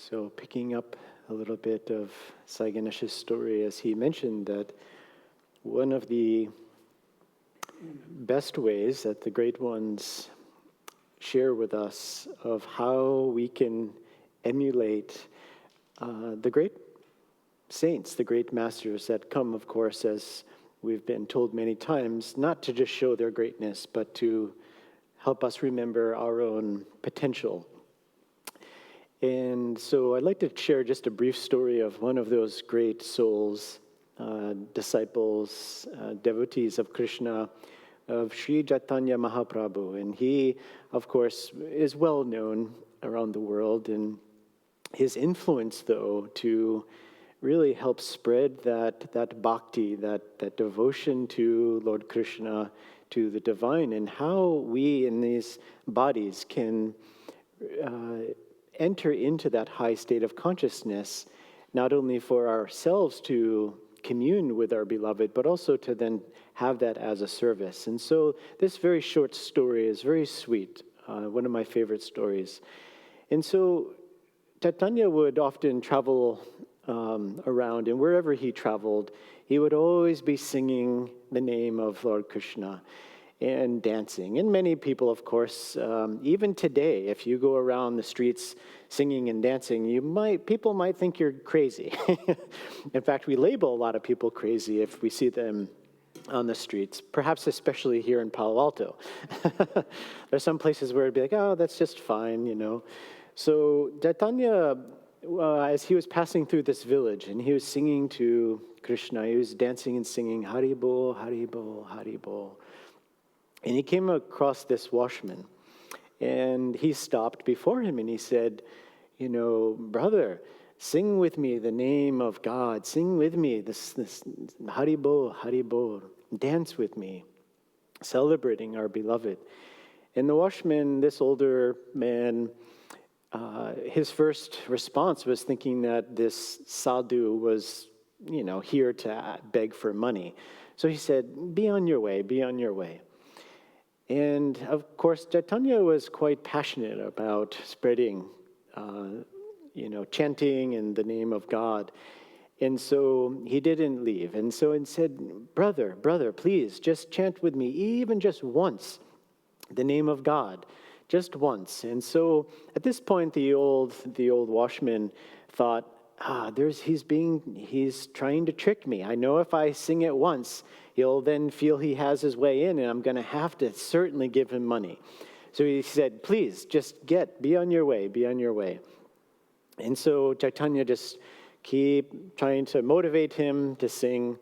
So picking up a little bit of Saiganesh's story, as he mentioned that one of the best ways that the great ones share with us of how we can emulate the great saints, the great masters that come, of course, as we've been told many times, not to just show their greatness, but to help us remember our own potential. And so I'd like to share just a brief story of one of those great souls, disciples, devotees of Krishna, of Sri Chaitanya Mahaprabhu. And he, of course, is well known around the world. And his influence, though, to really help spread that bhakti, that devotion to Lord Krishna, to the divine, and how we in these bodies can enter into that high state of consciousness, not only for ourselves to commune with our beloved, but also to then have that as a service. And so this very short story is very sweet, one of my favorite stories. And so Chaitanya would often travel around, and wherever he traveled, he would always be singing the name of Lord Krishna and dancing. And many people, of course, even today, if you go around the streets singing and dancing, people might think you're crazy. In fact, we label a lot of people crazy if we see them on the streets, perhaps especially here in Palo Alto. There's some places where it'd be like, oh, that's just fine, you know. So Chaitanya, as he was passing through this village and he was singing to Krishna, he was dancing and singing, Hari Bol, Hari Bol, Hari Bol. And he came across this washman, and he stopped before him and he said, you know, brother, sing with me the name of God. Sing with me this Hari Bol, Hari Bol. Dance with me, celebrating our beloved. And the washman, this older man, his first response was thinking that this sadhu was, you know, here to beg for money. So he said, be on your way, be on your way. And of course, Chaitanya was quite passionate about spreading, chanting in the name of God. And so he didn't leave. And so he said, brother, please just chant with me, even just once, the name of God, just once. And so at this point, the old washman thought, he's trying to trick me. I know if I sing it once, he'll then feel he has his way in, and I'm going to have to certainly give him money. So he said, please, just be on your way, be on your way. And so Chaitanya just keep trying to motivate him to sing.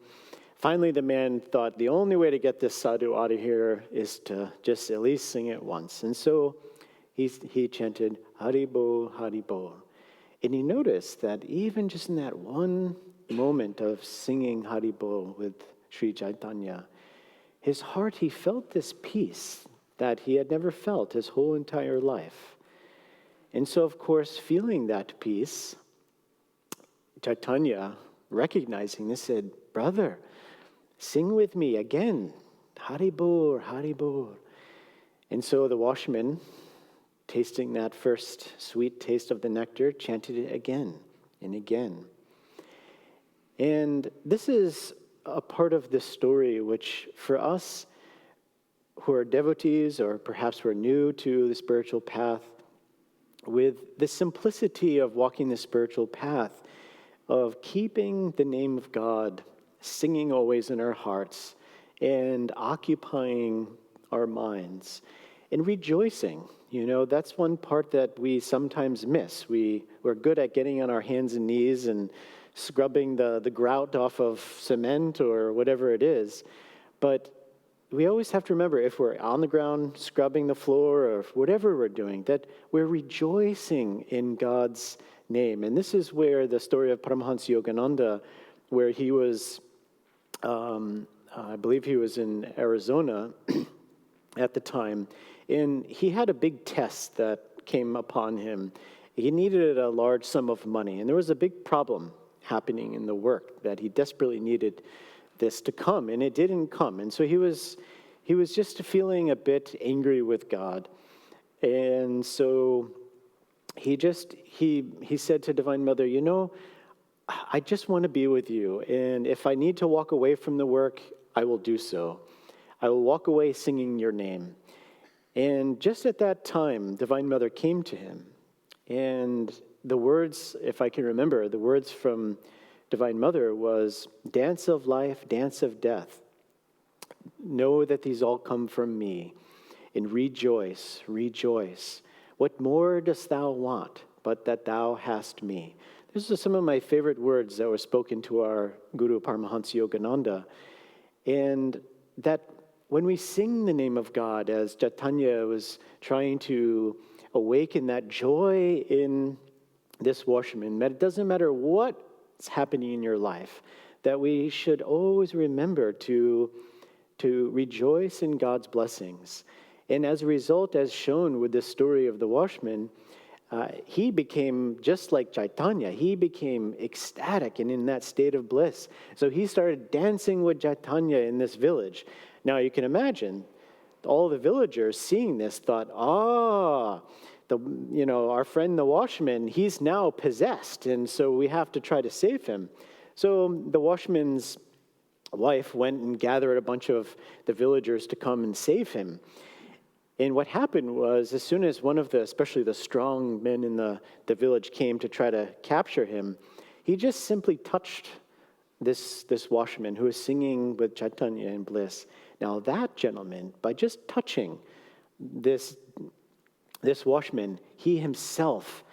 Finally, the man thought the only way to get this sadhu out of here is to just at least sing it once. And so he chanted, Hari Bol, Hari Bol. And he noticed that even just in that one moment of singing Hari Bol with Sri Chaitanya, his heart, he felt this peace that he had never felt his whole entire life. And so, of course, feeling that peace, Chaitanya, recognizing this, said, brother, sing with me again, Hari Bol, Hari Bol. And so the washman, tasting that first sweet taste of the nectar, chanted it again and again. And this is a part of this story which, for us who are devotees or perhaps we're new to the spiritual path, with the simplicity of walking the spiritual path, of keeping the name of God, singing always in our hearts, and occupying our minds, and rejoicing. That's one part that we sometimes miss. We're good at getting on our hands and knees and scrubbing the grout off of cement or whatever it is. But we always have to remember, if we're on the ground scrubbing the floor or whatever we're doing, that we're rejoicing in God's name. And this is where the story of Paramahansa Yogananda, where he was, I believe he was in Arizona at the time, and he had a big test that came upon him. He needed a large sum of money, and there was a big problem happening in the work that he desperately needed this to come, and it didn't come. And so he was just feeling a bit angry with God. And so he said to Divine Mother, I just want to be with you, and if I need to walk away from the work, I will do so. I will walk away singing your name. And just at that time, Divine Mother came to him, and the words, if I can remember, the words from Divine Mother was, "Dance of life, dance of death. Know that these all come from me, and rejoice, rejoice. What more dost thou want, but that thou hast me?" These are some of my favorite words that were spoken to our Guru Paramahansa Yogananda. And that when we sing the name of God, as Chaitanya was trying to awaken that joy in this washerman, that it doesn't matter what's happening in your life, that we should always remember to rejoice in God's blessings. And as a result, as shown with this story of the washerman, he became just like Chaitanya. He became ecstatic and in that state of bliss. So he started dancing with Chaitanya in this village. Now you can imagine all the villagers seeing this thought, our friend the washerman, he's now possessed, and so we have to try to save him. So the washerman's wife went and gathered a bunch of the villagers to come and save him. And what happened was, as soon as one of especially the strong men in the village came to try to capture him, he just simply touched this washerman who was singing with Chaitanya in bliss. Now that gentleman, by just touching this washerman, he himself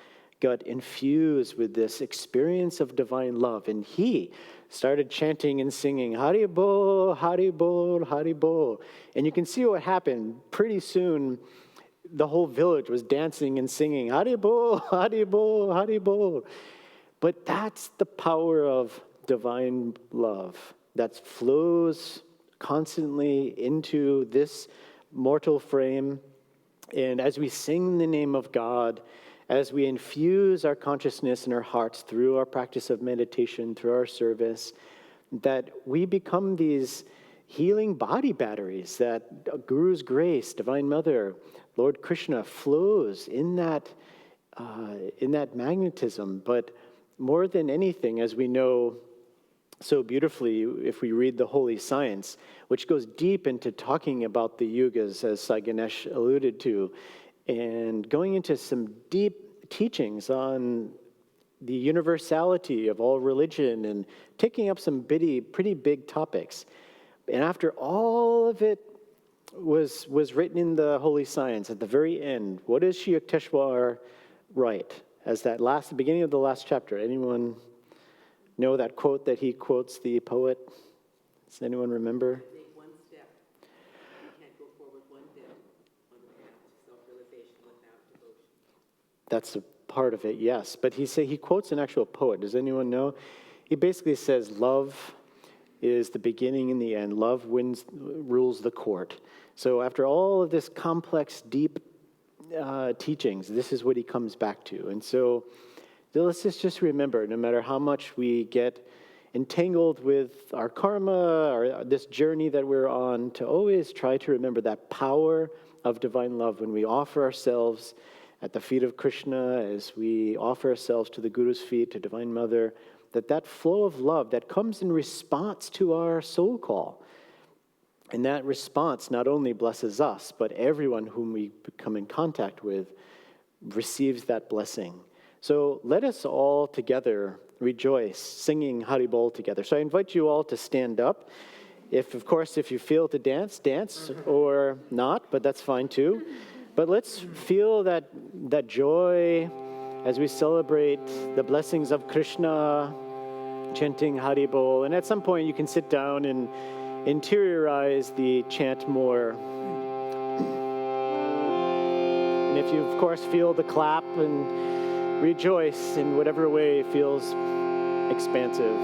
got infused with this experience of divine love, and he started chanting and singing, Hari Bol, Hari Bol, Hari Bol. And you can see what happened. Pretty soon, the whole village was dancing and singing, Hari Bol, Hari Bol, Hari Bol. But that's the power of divine love that flows constantly into this mortal frame. And as we sing the name of God, as we infuse our consciousness in our hearts through our practice of meditation, through our service, that we become these healing body batteries, that Guru's grace, Divine Mother, Lord Krishna flows in that magnetism. But more than anything, as we know so beautifully, if we read the Holy Science, which goes deep into talking about the yugas, as Saiganesh alluded to, and going into some deep teachings on the universality of all religion and taking up some pretty big topics. And after all of it was written in the Holy Science, at the very end, what does Sri Yukteswar write as the beginning of the last chapter? Anyone know that quote that he quotes the poet? Does anyone remember? Take one step. You can't go forward one bit on the path to self-realization without devotion. That's a part of it, yes. But he quotes an actual poet. Does anyone know? He basically says, love is the beginning and the end. Love rules the court. So after all of this complex, deep teachings, this is what he comes back to. And so let's just remember, no matter how much we get entangled with our karma or this journey that we're on, to always try to remember that power of divine love when we offer ourselves at the feet of Krishna, as we offer ourselves to the Guru's feet, to Divine Mother, that flow of love that comes in response to our soul call. And that response not only blesses us, but everyone whom we come in contact with receives that blessing. So let us all together rejoice, singing Haribol together. So I invite you all to stand up. If you feel to dance, dance, or not, but that's fine too. But let's feel that joy as we celebrate the blessings of Krishna, chanting Haribol. And at some point you can sit down and interiorize the chant more. And if you, of course, feel the clap and rejoice in whatever way feels expansive.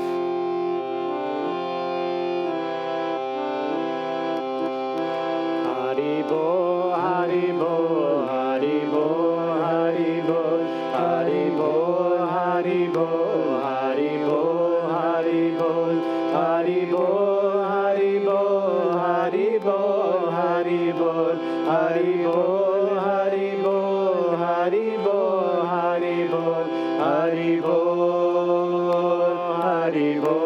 Haribol, Haribol, Haribol, Haribol, Haribol, Haribol, Haribol, Haribol, Haribol, Haribol, Haribol, Haribol, Haribol, Haribol, Haribol,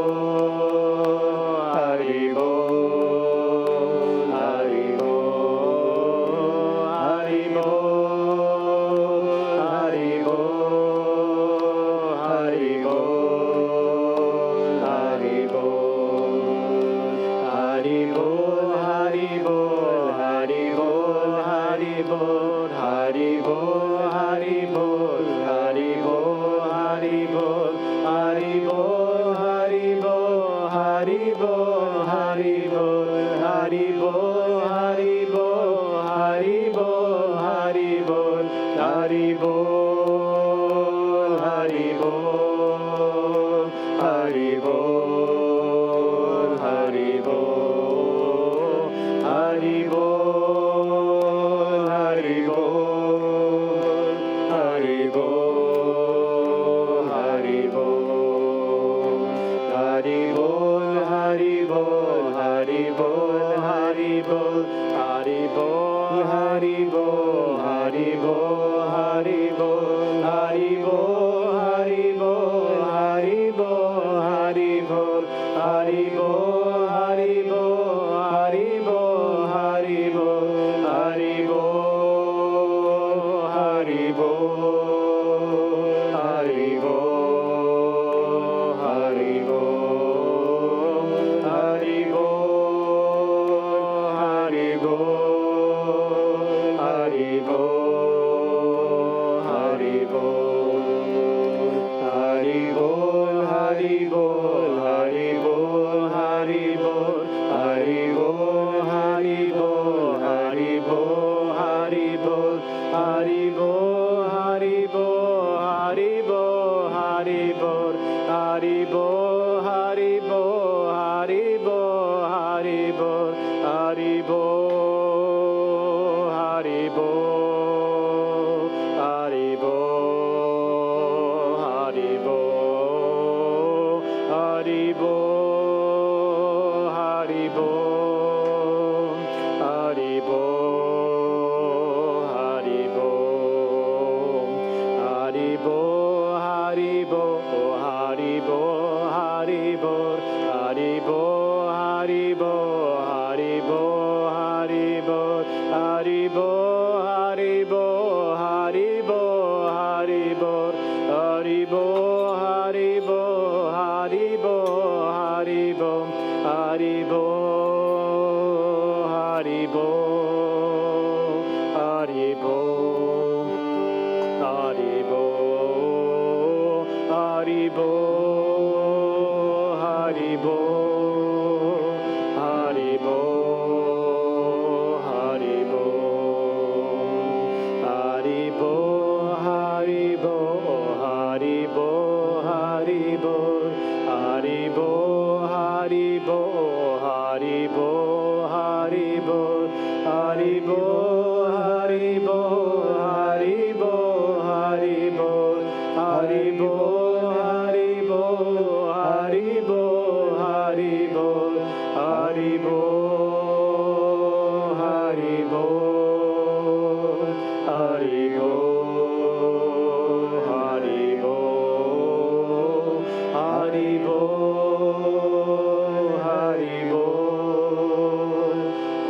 Hari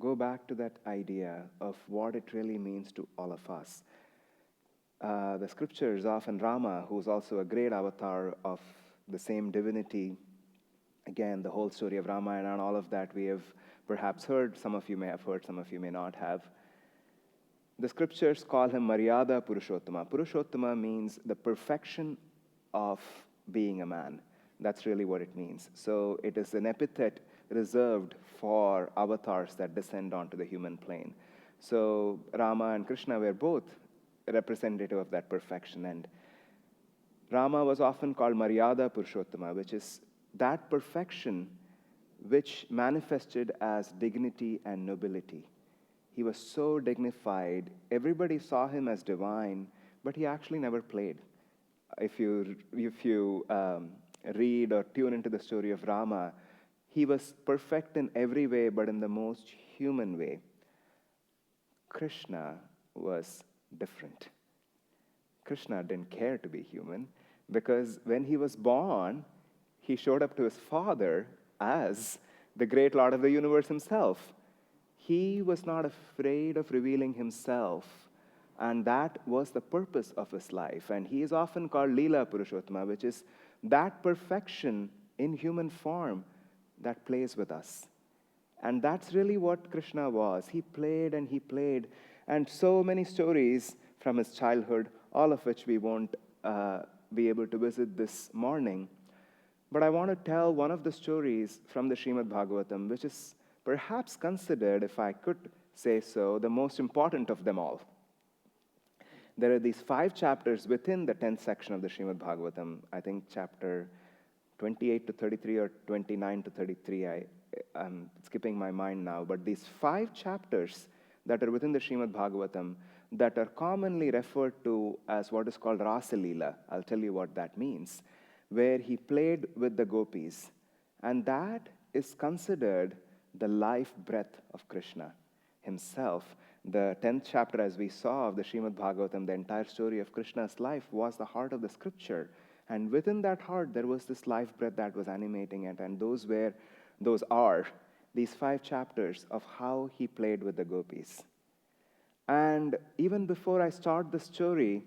go back to that idea of what it really means to all of us. The scriptures, often Rama, who's also a great avatar of the same divinity, again, the whole story of Ramayana and all of that we have perhaps heard. Some of you may have heard, some of you may not have. The scriptures call him Maryada Purushottama. Purushottama means the perfection of being a man. That's really what it means. So it is an epithet reserved for avatars that descend onto the human plane. So Rama and Krishna were both representative of that perfection. And Rama was often called Maryada Purushottama, which is that perfection which manifested as dignity and nobility. He was so dignified. Everybody saw him as divine, but he actually never played. If you read or tune into the story of Rama, he was perfect in every way, but in the most human way. Krishna was different. Krishna didn't care to be human, because when he was born, he showed up to his father as the great Lord of the universe himself. He was not afraid of revealing himself, and that was the purpose of his life. And he is often called Leela Purushottama, which is that perfection in human form that plays with us. And that's really what Krishna was. He played and he played. And so many stories from his childhood, all of which we won't be able to visit this morning. But I want to tell one of the stories from the Srimad Bhagavatam, which is perhaps considered, if I could say so, the most important of them all. There are these 5 chapters within the 10th section of the Srimad Bhagavatam. I think chapter 28 to 33 or 29 to 33. I'm skipping my mind now. But these 5 chapters that are within the Srimad Bhagavatam that are commonly referred to as what is called Rasa Leela. I'll tell you what that means. Where he played with the gopis. And that is considered the life breath of Krishna himself. The 10th chapter, as we saw of the Srimad Bhagavatam, the entire story of Krishna's life was the heart of the scripture. And within that heart, there was this life breath that was animating it. And those are these 5 chapters of how he played with the gopis. And even before I start the story,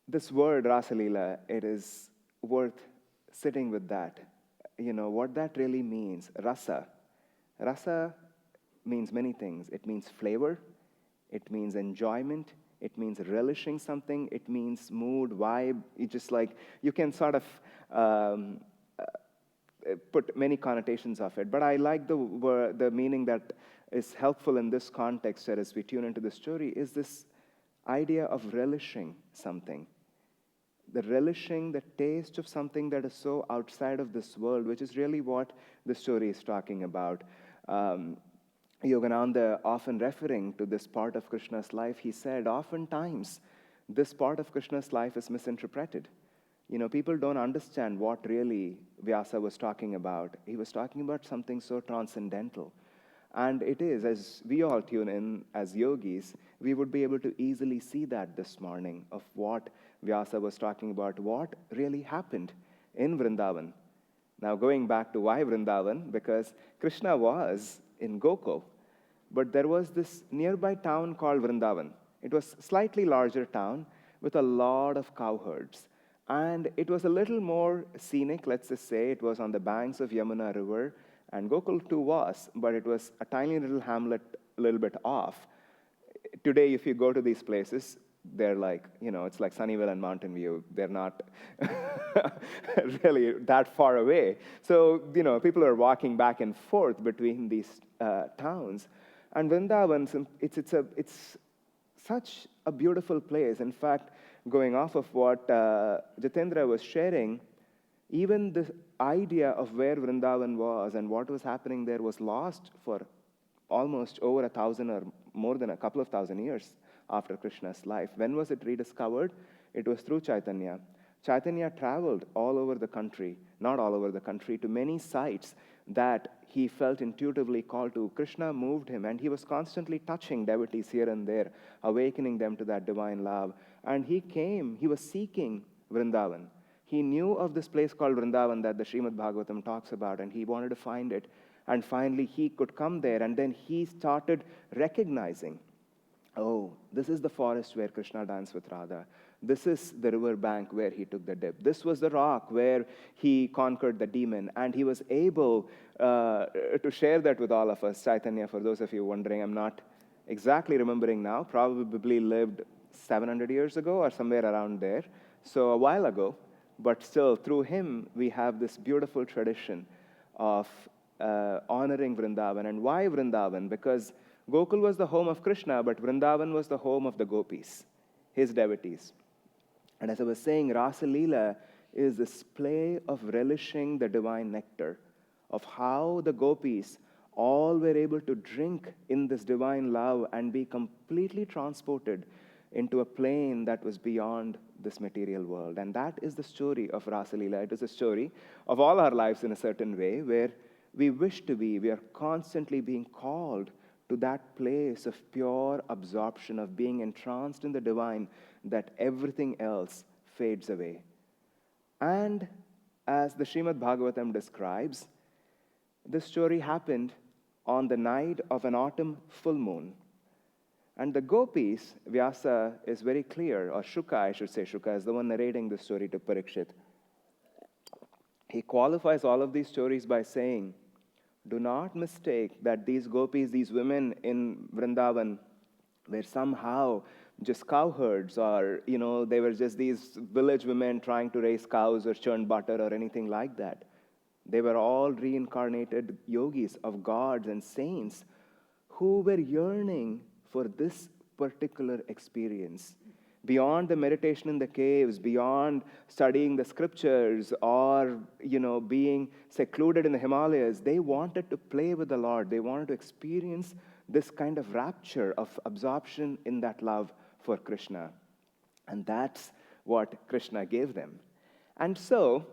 this word, Rasa Leela, it is worth sitting with that. You know, what that really means, rasa. Rasa means many things. It means flavor. It means enjoyment. It means relishing something. It means mood, vibe. It's just like, you can sort of put many connotations of it. But I like the meaning that is helpful in this context, as we tune into the story, is this idea of relishing something. The relishing, the taste of something that is so outside of this world, which is really what the story is talking about. Yogananda, often referring to this part of Krishna's life, he said, oftentimes, this part of Krishna's life is misinterpreted. You know, people don't understand what really Vyasa was talking about. He was talking about something so transcendental. And it is, as we all tune in as yogis, we would be able to easily see that this morning of what Vyasa was talking about, what really happened in Vrindavan. Now, going back to why Vrindavan, because Krishna was in Gokul, but there was this nearby town called Vrindavan. It was a slightly larger town with a lot of cowherds. And it was a little more scenic, let's just say. It was on the banks of Yamuna River. And Gokul too was, but it was a tiny little hamlet a little bit off. Today, if you go to these places, they're like, you know, it's like Sunnyvale and Mountain View. They're not really that far away. So, you know, people are walking back and forth between these towns. And Vrindavan, it's such a beautiful place. In fact, going off of what Jitendra was sharing, even the idea of where Vrindavan was and what was happening there was lost for almost over 1,000 or more than a couple of thousand years after Krishna's life. When was it rediscovered? It was through Chaitanya. Chaitanya traveled all over the country, not all over the country, to many sites that he felt intuitively called to. Krishna moved him, and he was constantly touching devotees here and there, awakening them to that divine love. And he was seeking Vrindavan. He knew of this place called Vrindavan that the Srimad Bhagavatam talks about, and he wanted to find it. And finally, he could come there, and then he started recognizing, oh, this is the forest where Krishna danced with Radha. This is the river bank where he took the dip. This was the rock where he conquered the demon. And he was able to share that with all of us. Chaitanya, for those of you wondering, I'm not exactly remembering now, probably lived 700 years ago or somewhere around there. So a while ago. But still, through him, we have this beautiful tradition of honoring Vrindavan. And why Vrindavan? Because Gokul was the home of Krishna, but Vrindavan was the home of the gopis, his devotees. And as I was saying, Rasa Leela is this play of relishing the divine nectar, of how the gopis all were able to drink in this divine love and be completely transported into a plane that was beyond this material world. And that is the story of Rasa Leela. It is a story of all our lives in a certain way, where we wish to be, we are constantly being called to that place of pure absorption, of being entranced in the divine, that everything else fades away. And as the Srimad Bhagavatam describes, this story happened on the night of an autumn full moon. And the gopis, Vyasa is very clear, or Shuka, I should say, Shuka is the one narrating the story to Parikshit. He qualifies all of these stories by saying, do not mistake that these gopis, these women in Vrindavan, were somehow just cowherds, or, they were just these village women trying to raise cows or churn butter or anything like that. They were all reincarnated yogis of gods and saints who were yearning for this particular experience. Beyond the meditation in the caves, beyond studying the scriptures, or, being secluded in the Himalayas, they wanted to play with the Lord. They wanted to experience this kind of rapture of absorption in that love for Krishna. And that's what Krishna gave them. And so,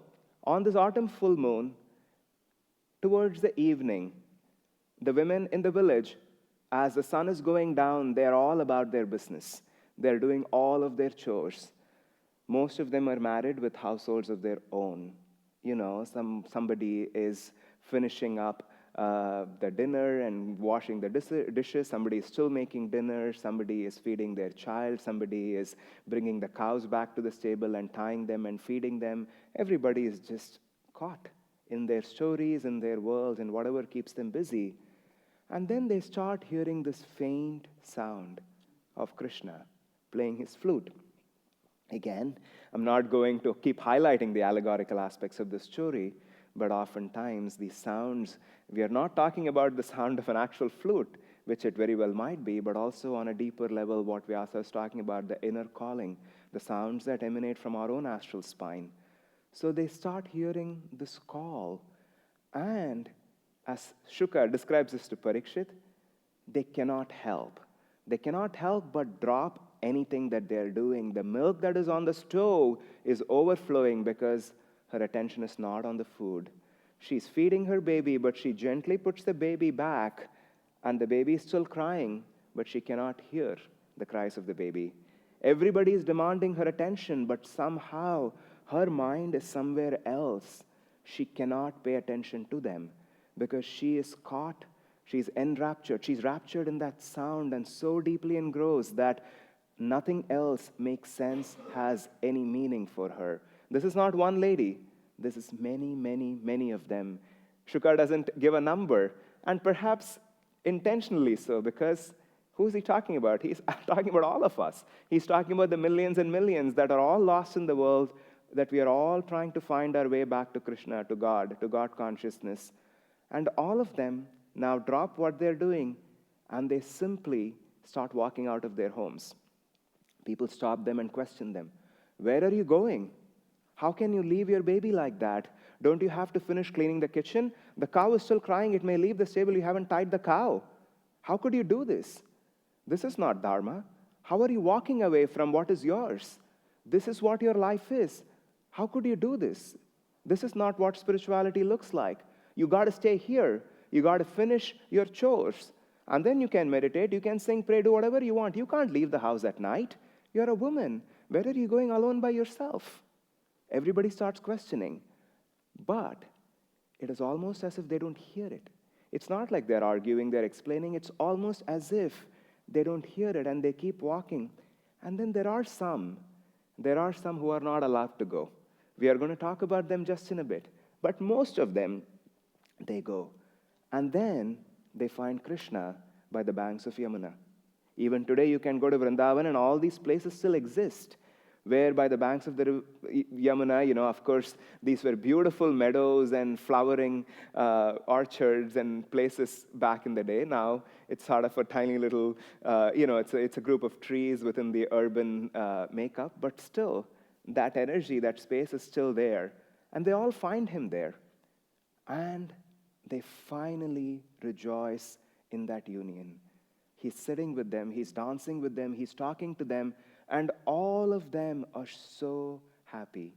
on this autumn full moon, towards the evening, the women in the village, as the sun is going down, they're all about their business. They're doing all of their chores. Most of them are married with households of their own. Somebody is finishing up the dinner and washing the dishes. Somebody is still making dinner. Somebody is feeding their child. Somebody is bringing the cows back to the stable and tying them and feeding them. Everybody is just caught in their stories, in their worlds, and whatever keeps them busy. And then they start hearing this faint sound of Krishna playing his flute. Again, I'm not going to keep highlighting the allegorical aspects of this story, but oftentimes these sounds, we are not talking about the sound of an actual flute, which it very well might be, but also on a deeper level, what Vyasa is talking about, the inner calling, the sounds that emanate from our own astral spine. So they start hearing this call, and as Shuka describes this to Parikshit, they cannot help. They cannot help but drop anything that they're doing. The milk that is on the stove is overflowing because her attention is not on the food. She's feeding her baby, but she gently puts the baby back, and the baby is still crying, but she cannot hear the cries of the baby. Everybody is demanding her attention, but somehow her mind is somewhere else. She cannot pay attention to them because she is caught, she's enraptured, she's raptured in that sound and so deeply engrossed that nothing else makes sense, has any meaning for her. This is not one lady. This is many, many, many of them. Shuka doesn't give a number, and perhaps intentionally so, because who's he talking about? He's talking about all of us. He's talking about the millions and millions that are all lost in the world, that we are all trying to find our way back to Krishna, to God consciousness. And all of them now drop what they're doing, and they simply start walking out of their homes. People stop them and question them. Where are you going? How can you leave your baby like that? Don't you have to finish cleaning the kitchen? The cow is still crying. It may leave the stable. You haven't tied the cow. How could you do this? This is not dharma. How are you walking away from what is yours? This is what your life is. How could you do this? This is not what spirituality looks like. You got to stay here. You got to finish your chores. And then you can meditate. You can sing, pray, do whatever you want. You can't leave the house at night. You're a woman. Where are you going alone by yourself? Everybody starts questioning. But it is almost as if they don't hear it. It's not like they're arguing, they're explaining. It's almost as if they don't hear it and they keep walking. And then there are some who are not allowed to go. We are going to talk about them just in a bit. But most of them, they go. And then they find Krishna by the banks of Yamuna. Even today, you can go to Vrindavan, and all these places still exist, where by the banks of the Yamuna, of course, these were beautiful meadows and flowering orchards and places back in the day. Now, it's sort of a tiny little, it's a group of trees within the urban makeup, but still, that energy, that space is still there. And they all find him there. And they finally rejoice in that union. He's sitting with them, he's dancing with them, he's talking to them, and all of them are so happy.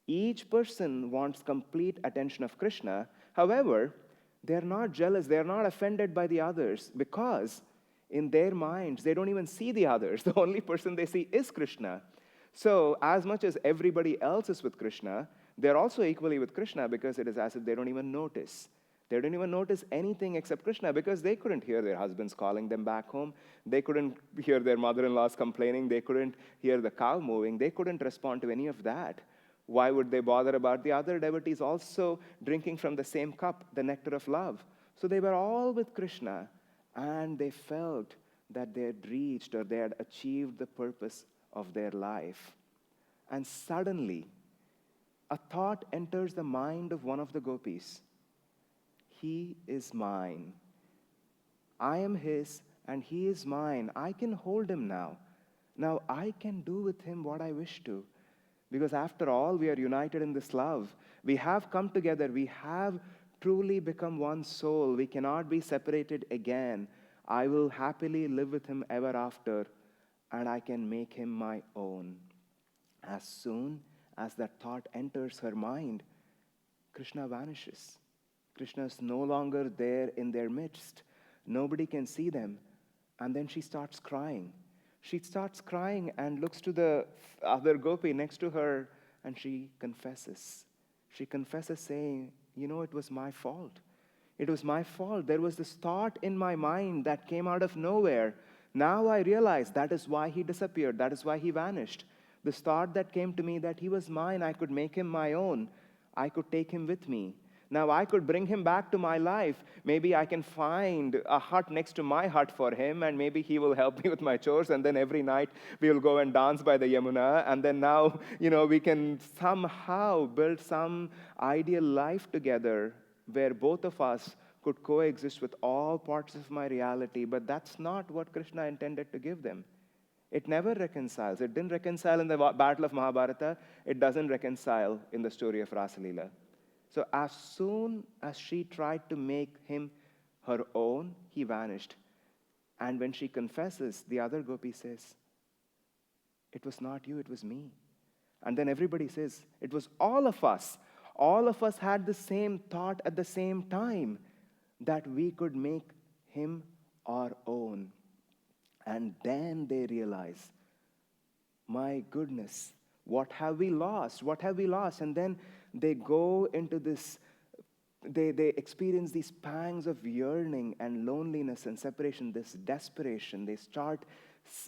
Each person wants complete attention of Krishna. However, they're not jealous, they're not offended by the others, because in their minds, they don't even see the others. The only person they see is Krishna. So, as much as everybody else is with Krishna, they're also equally with Krishna, because it is as if they don't even notice. They didn't even notice anything except Krishna, because they couldn't hear their husbands calling them back home. They couldn't hear their mother-in-laws complaining. They couldn't hear the cow moving. They couldn't respond to any of that. Why would they bother about the other devotees also drinking from the same cup, the nectar of love? So they were all with Krishna, and they felt that they had reached or they had achieved the purpose of their life. And suddenly, a thought enters the mind of one of the gopis. He is mine. I am his, and he is mine. I can hold him now. Now I can do with him what I wish to. Because after all, we are united in this love. We have come together. We have truly become one soul. We cannot be separated again. I will happily live with him ever after, and I can make him my own. As soon as that thought enters her mind, Krishna vanishes. Krishna is no longer there in their midst. Nobody can see them. And then she starts crying. She starts crying and looks to the other gopi next to her, and she confesses. She confesses saying, it was my fault. It was my fault. There was this thought in my mind that came out of nowhere. Now I realize that is why he disappeared. That is why he vanished. This thought that came to me that he was mine, I could make him my own. I could take him with me. Now I could bring him back to my life. Maybe I can find a hut next to my hut for him, and maybe he will help me with my chores, and then every night we'll go and dance by the Yamuna, and then now, we can somehow build some ideal life together where both of us could coexist with all parts of my reality. But that's not what Krishna intended to give them. It never reconciles. It didn't reconcile in the Battle of Mahabharata. It doesn't reconcile in the story of Rasalila. So as soon as she tried to make him her own, he vanished. And when she confesses, the other gopi says, it was not you, it was me. And then everybody says, it was all of us. All of us had the same thought at the same time, that we could make him our own. And then they realize, my goodness, what have we lost? What have we lost? And then they go into this, they experience these pangs of yearning and loneliness and separation, this desperation. They start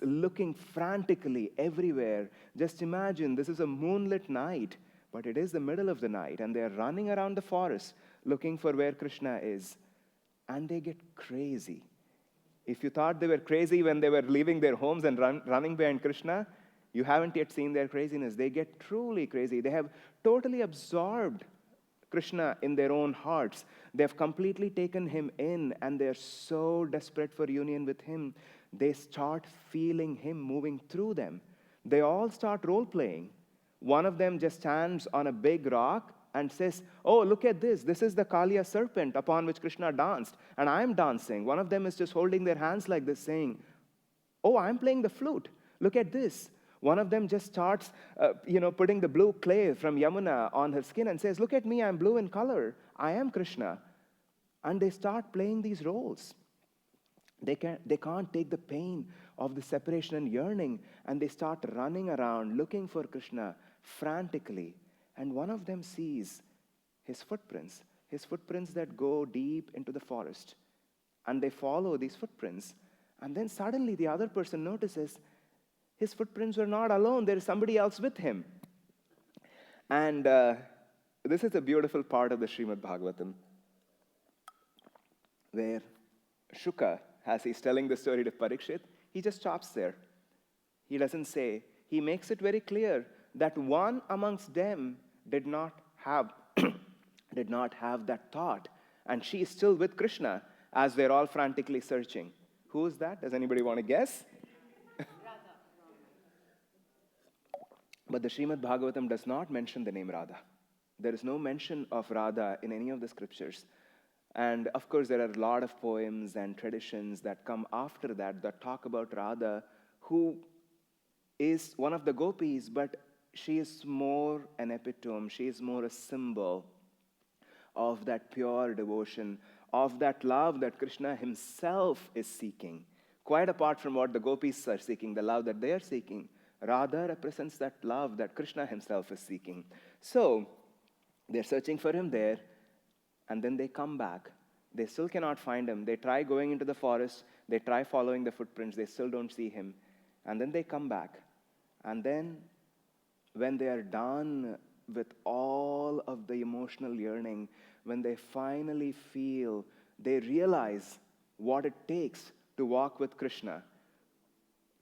looking frantically everywhere. Just imagine, this is a moonlit night, but it is the middle of the night, and they're running around the forest looking for where Krishna is. And they get crazy. If you thought they were crazy when they were leaving their homes and running behind Krishna, you haven't yet seen their craziness. They get truly crazy. They have totally absorbed Krishna in their own hearts. They have completely taken him in, and they're so desperate for union with him. They start feeling him moving through them. They all start role-playing. One of them just stands on a big rock and says, oh, look at this. This is the Kaliya serpent upon which Krishna danced, and I'm dancing. One of them is just holding their hands like this, saying, oh, I'm playing the flute. Look at this. One of them just starts, putting the blue clay from Yamuna on her skin and says, look at me, I'm blue in color. I am Krishna. And they start playing these roles. They can't take the pain of the separation and yearning, and they start running around looking for Krishna frantically. And one of them sees his footprints. his footprints that go deep into the forest. And they follow these footprints. And then suddenly the other person notices his footprints were not alone. There is somebody else with him. And this is a beautiful part of the Srimad Bhagavatam, where Shuka, as he's telling the story to Parikshit, he just stops there. He doesn't say, he makes it very clear that one amongst them did not have that thought. And she is still with Krishna as they're all frantically searching. Who is that? Does anybody want to guess? But the Srimad Bhagavatam does not mention the name Radha. There is no mention of Radha in any of the scriptures. And of course, there are a lot of poems and traditions that come after that that talk about Radha, who is one of the gopis, but she is more an epitome. She is more a symbol of that pure devotion, of that love that Krishna himself is seeking. Quite apart from what the gopis are seeking, the love that they are seeking, Radha represents that love that Krishna himself is seeking. So, they're searching for him there, and then they come back. They still cannot find him. They try going into the forest. They try following the footprints. They still don't see him. And then they come back. And then, when they are done with all of the emotional yearning, when they finally feel, they realize what it takes to walk with Krishna.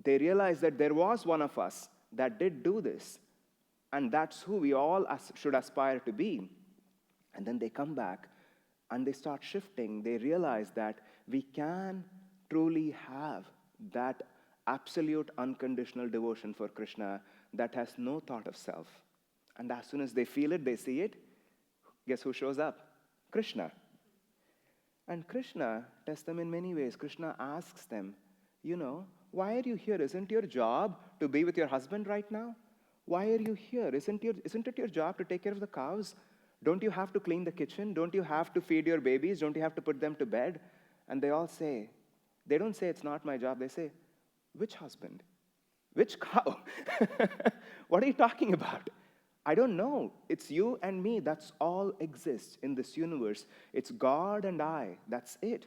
They realize that there was one of us that did do this. And that's who we all should aspire to be. And then they come back and they start shifting. They realize that we can truly have that absolute unconditional devotion for Krishna that has no thought of self. And as soon as they feel it, they see it, guess who shows up? Krishna. And Krishna tests them in many ways. Krishna asks them, why are you here? Isn't your job to be with your husband right now? Why are you here? Isn't it your job to take care of the cows? Don't you have to clean the kitchen? Don't you have to feed your babies? Don't you have to put them to bed? And they all say, they don't say it's not my job. They say, which husband? Which cow? What are you talking about? I don't know. It's you and me. That's all exists in this universe. It's God and I. That's it.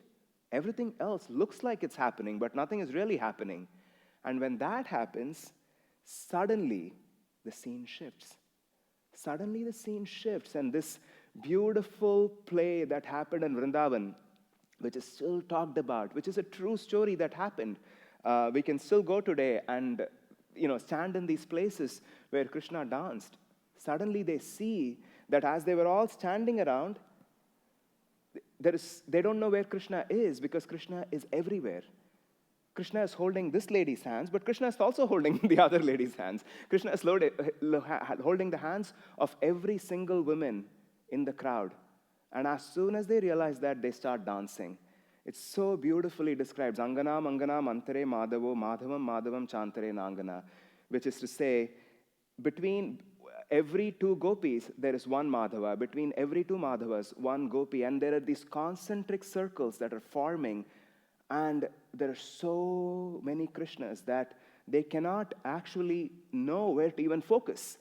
Everything else looks like it's happening, but nothing is really happening. And when that happens, suddenly the scene shifts. Suddenly the scene shifts, and this beautiful play that happened in Vrindavan, which is still talked about, which is a true story that happened. We can still go today and stand in these places where Krishna danced. Suddenly they see that as they were all standing around, they don't know where Krishna is because Krishna is everywhere. Krishna is holding this lady's hands, but Krishna is also holding the other lady's hands. Krishna is holding the hands of every single woman in the crowd. And as soon as they realize that, they start dancing. It's so beautifully described. Angana mangana mantare madhavo madhavam madhavam chantare nangana, which is to say, between every two gopis, there is one Madhava. Between every two Madhavas, one gopi. And there are these concentric circles that are forming. And there are so many Krishnas that they cannot actually know where to even focus.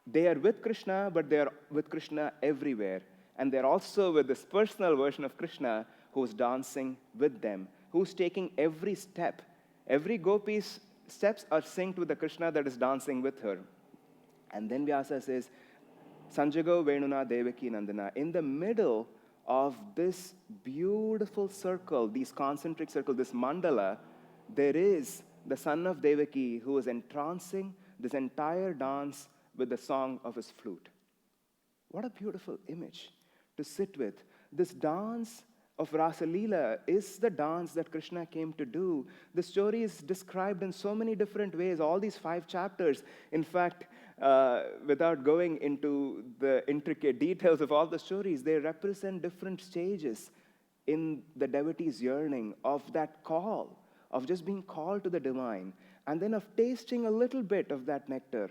They are with Krishna, but they are with Krishna everywhere. And they're also with this personal version of Krishna who's dancing with them, who's taking every step. Every gopi's steps are synced with the Krishna that is dancing with her. And then Vyasa says, Sanjago Venuna Devaki Nandana. In the middle of this beautiful circle, these concentric circles, this mandala, there is the son of Devaki who is entrancing this entire dance with the song of his flute. What a beautiful image to sit with. This dance of Rasa Leela is the dance that Krishna came to do. The story is described in so many different ways, all these 5 chapters. In fact, without going into the intricate details of all the stories, they represent different stages in the devotee's yearning of that call, of just being called to the divine, and then of tasting a little bit of that nectar,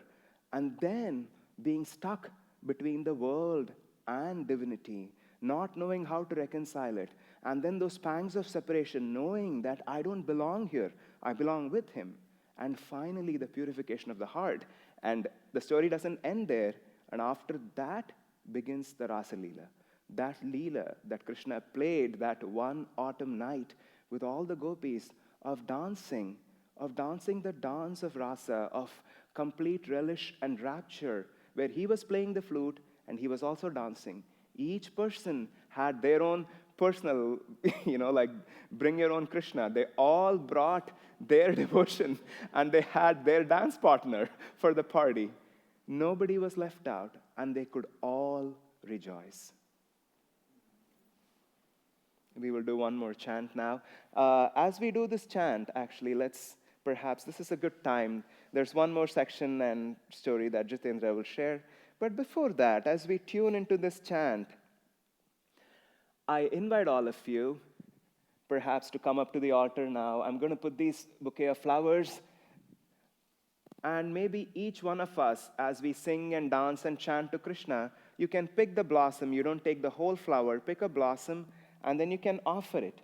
and then being stuck between the world and divinity, not knowing how to reconcile it, and then those pangs of separation, knowing that I don't belong here, I belong with him, and finally the purification of the heart. And the story doesn't end there, and after that begins the Rasa Leela. That Leela that Krishna played that one autumn night with all the gopis of dancing the dance of rasa, of complete relish and rapture, where he was playing the flute and he was also dancing. Each person had their own personal, like bring your own Krishna. They all brought their devotion and they had their dance partner for the party. Nobody was left out and they could all rejoice. We will do one more chant now. As we do this chant, actually, this is a good time. There's one more section and story that Jitendra will share. But before that, as we tune into this chant, I invite all of you, perhaps to come up to the altar now. I'm going to put these bouquet of flowers, and maybe each one of us, as we sing and dance and chant to Krishna, you can pick the blossom. You don't take the whole flower. Pick a blossom, and then you can offer it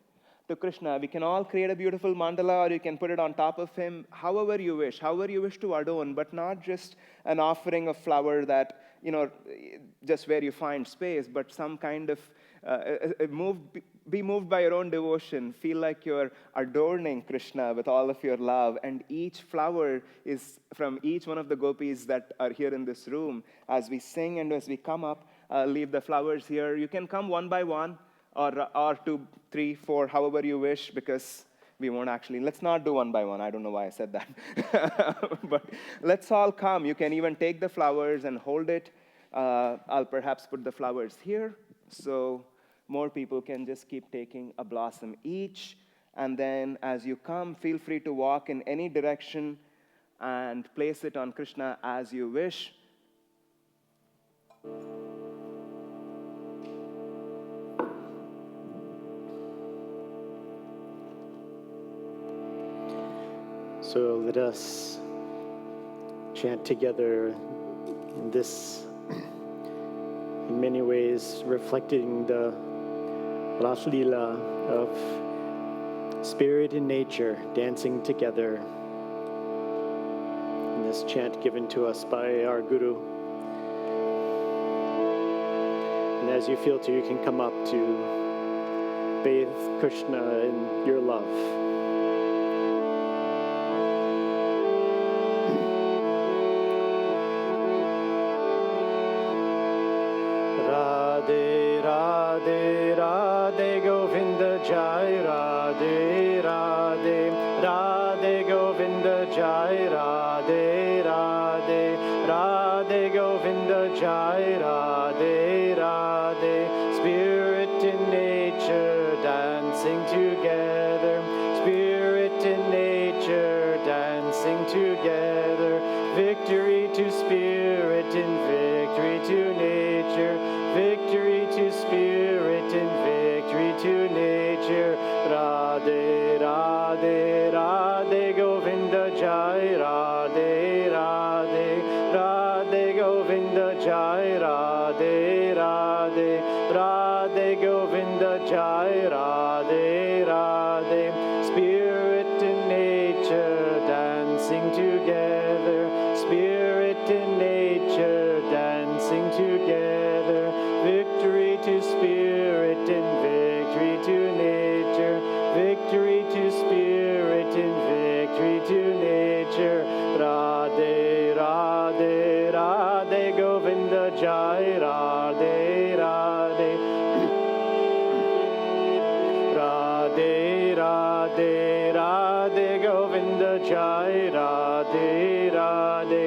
to Krishna. We can all create a beautiful mandala, or you can put it on top of him, however you wish to adorn, but not just an offering of flower that, just where you find space, but some kind of be moved by your own devotion. Feel like you're adorning Krishna with all of your love. And each flower is from each one of the gopis that are here in this room. As we sing and as we come up, leave the flowers here. You can come one by one, or 2, 3, 4, however you wish, because we won't actually. Let's not do one by one. I don't know why I said that. But let's all come. You can even take the flowers and hold it. I'll perhaps put the flowers here, so more people can just keep taking a blossom each. And then as you come, feel free to walk in any direction and place it on Krishna as you wish. So let us chant together in this, in many ways, reflecting the Ras Leela of spirit and nature dancing together. In this chant given to us by our Guru. And as you feel to, you can come up to bathe Krishna in your love. Radhe, Radhe, Radhe, Govinda Jai, Radhe, Radhe, Radhe, Govinda Jai, Radhe, Radhe, Radhe, Govinda Jai, Radhe, Radhe. Spirit and nature dancing together, spirit and nature dancing together. Victory to spirit and victory to nature. Victory to spirit and victory to nature. Radhe, Radhe, Radhe, Govinda Jai, Radhe, Radhe, Radhe, Govinda Jai, Radhe, Radhe, Radhe, Govinda Jai, Radhe, Radhe. Spirit and nature dancing together. Spirit and nature dancing together. Victory to spirit and victory to nature. Victory to spirit and victory to nature. Radhe, Radhe, Radhe, Govinda Jai, Radhe, Radhe. Radhe, Radhe, Radhe, Govinda Jai, Radhe, Radhe.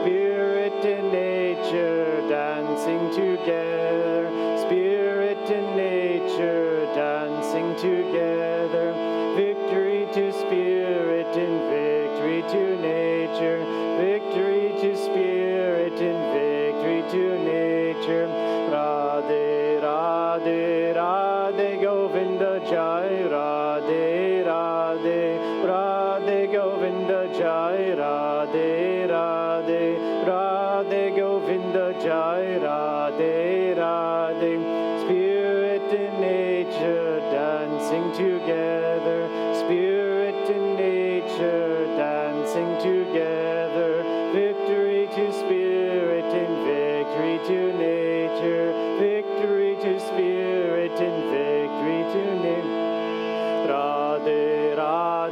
Spirit and nature dancing together. Spirit and nature dancing together. Victory to spirit and victory to nature. Victory to spirit and victory to nature. Radhe, Radhe, Radhe, Govinda Jai, Radhe, Radhe, Radhe, Govinda Jai, Radhe,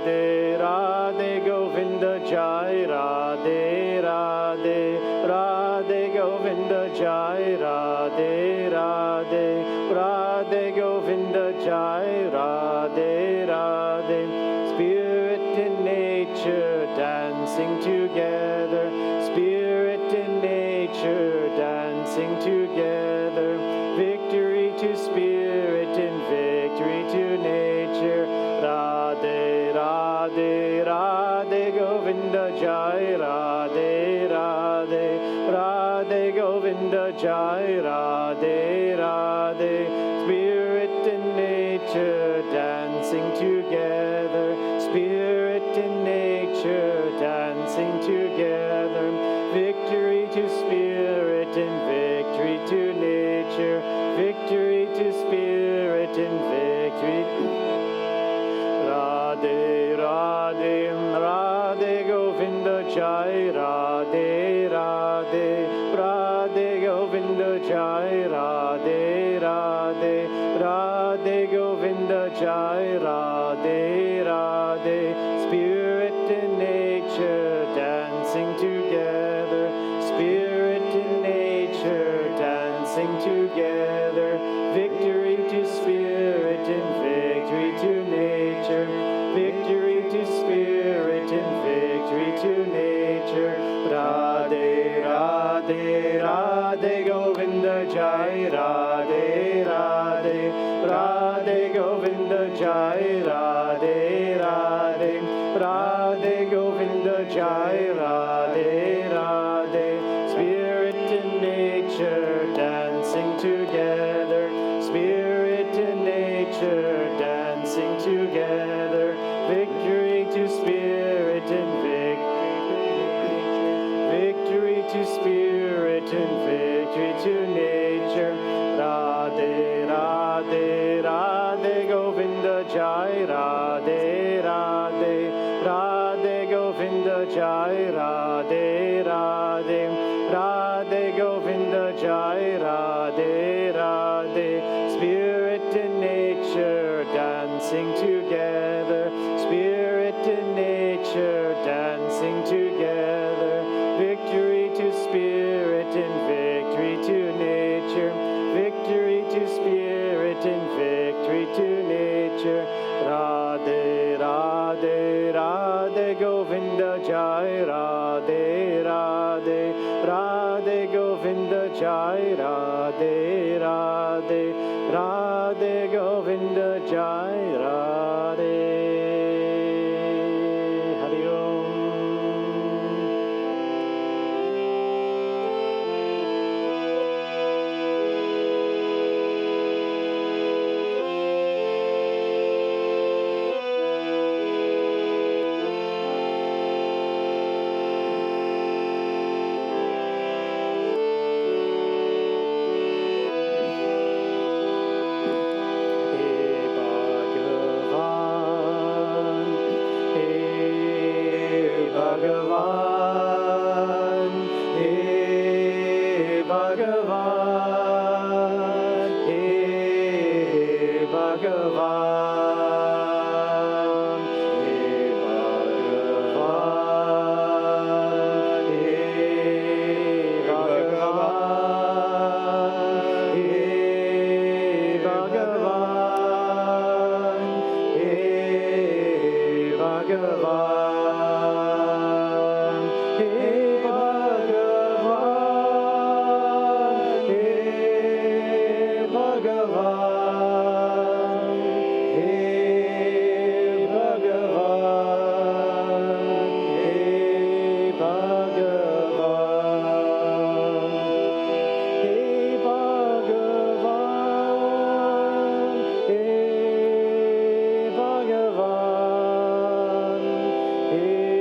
Radhe Radhe Govinda Jai Radhe Radhe Radhe Govinda Jai Radhe Radhe Radhe Govinda Jai Radhe Radhe. Spirit and nature dancing together, spirit and nature dancing together. Victory to spirit and victory to nature. Radhe Radhe Radhe Govinda Jai Radhe Radhe Radhe Govinda Jai Radhe Radhe. Spirit and nature dancing together, spirit and nature dancing together. Victory to spirit and victory to nature. Victory to spirit and victory. Radhe Radhe Radhe Govinda Jai Radhe Radhe Radhe Govinda Jai Radhe Radhe Radhe Govinda Jai Radhe Radhe. Spirit and nature dancing together, spirit and nature dancing together. Victory to spirit and victory to nature. Victory to spirit and victory to nature. Radhe Radhe Radhe Govinda Jai Radhe Radhe Radhe Govinda Jai Radhe Radhe Radhe Govinda Jai Radhe Radhe. Spirit and nature dancing together, spirit and nature dancing together. Victory to spirit and victory to spirit and victory to nature. Radhe Radhe Radhe Govinda Jai Radhe Radhe Radhe Govinda Jai Radhe Radhe Radhe Govinda Jai Radhe Radhe. Spirit and nature dancing together, spirit and nature dancing together. Victory to spirit and victory to nature. Victory to spirit and victory to nature. Radhe Radhe Radhe Govinda Jai Radhe Radhe Radhe Govinda Jai Radhe Radhe Radhe Govinda Jai Radhe. Hari Om. Hey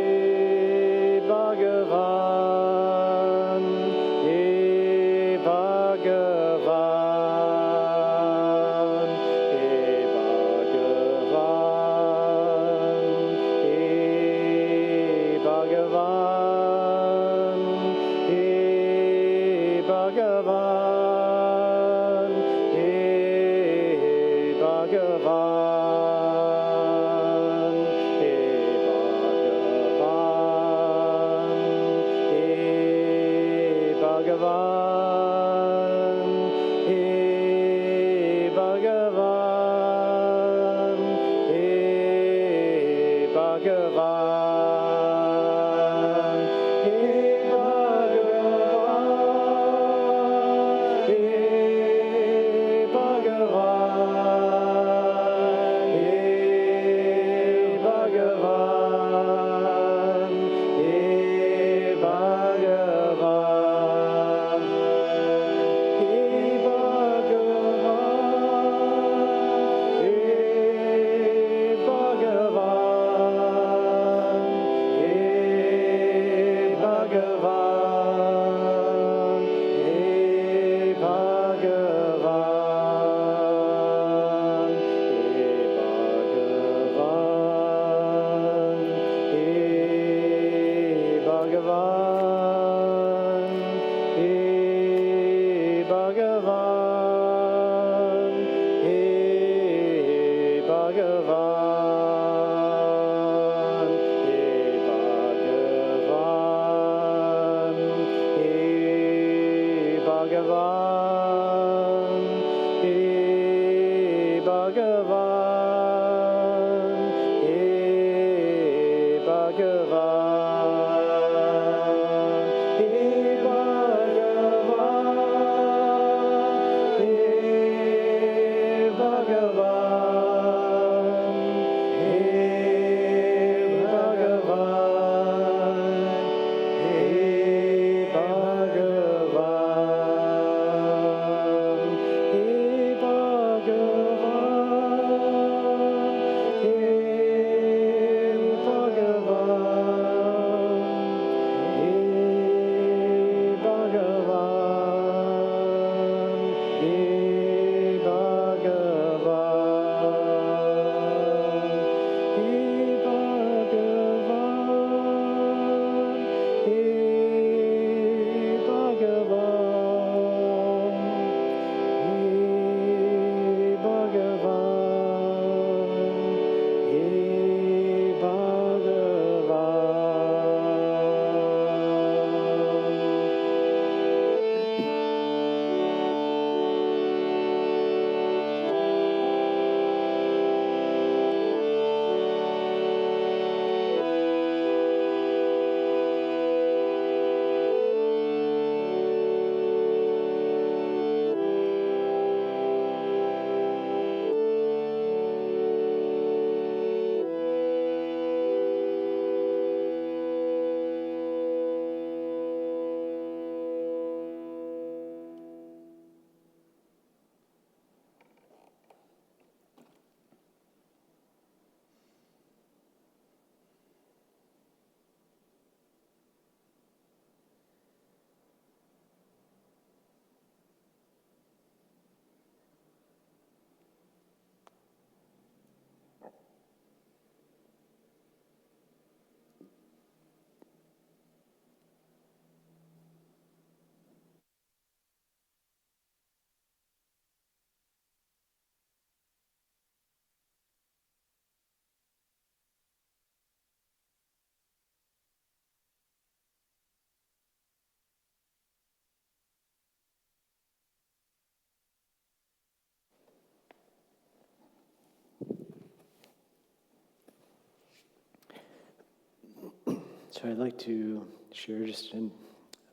So I'd like to share just a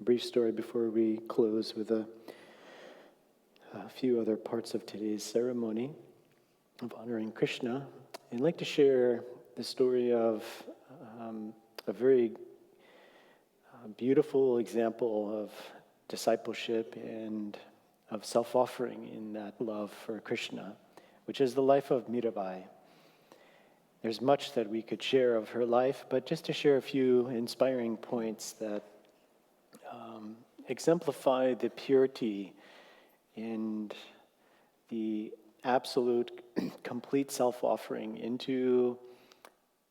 brief story before we close with a few other parts of today's ceremony of honoring Krishna. I'd like to share the story of a very beautiful example of discipleship and of self-offering in that love for Krishna, which is the life of Mirabai. There's much that we could share of her life, but just to share a few inspiring points that exemplify the purity and the absolute complete self-offering into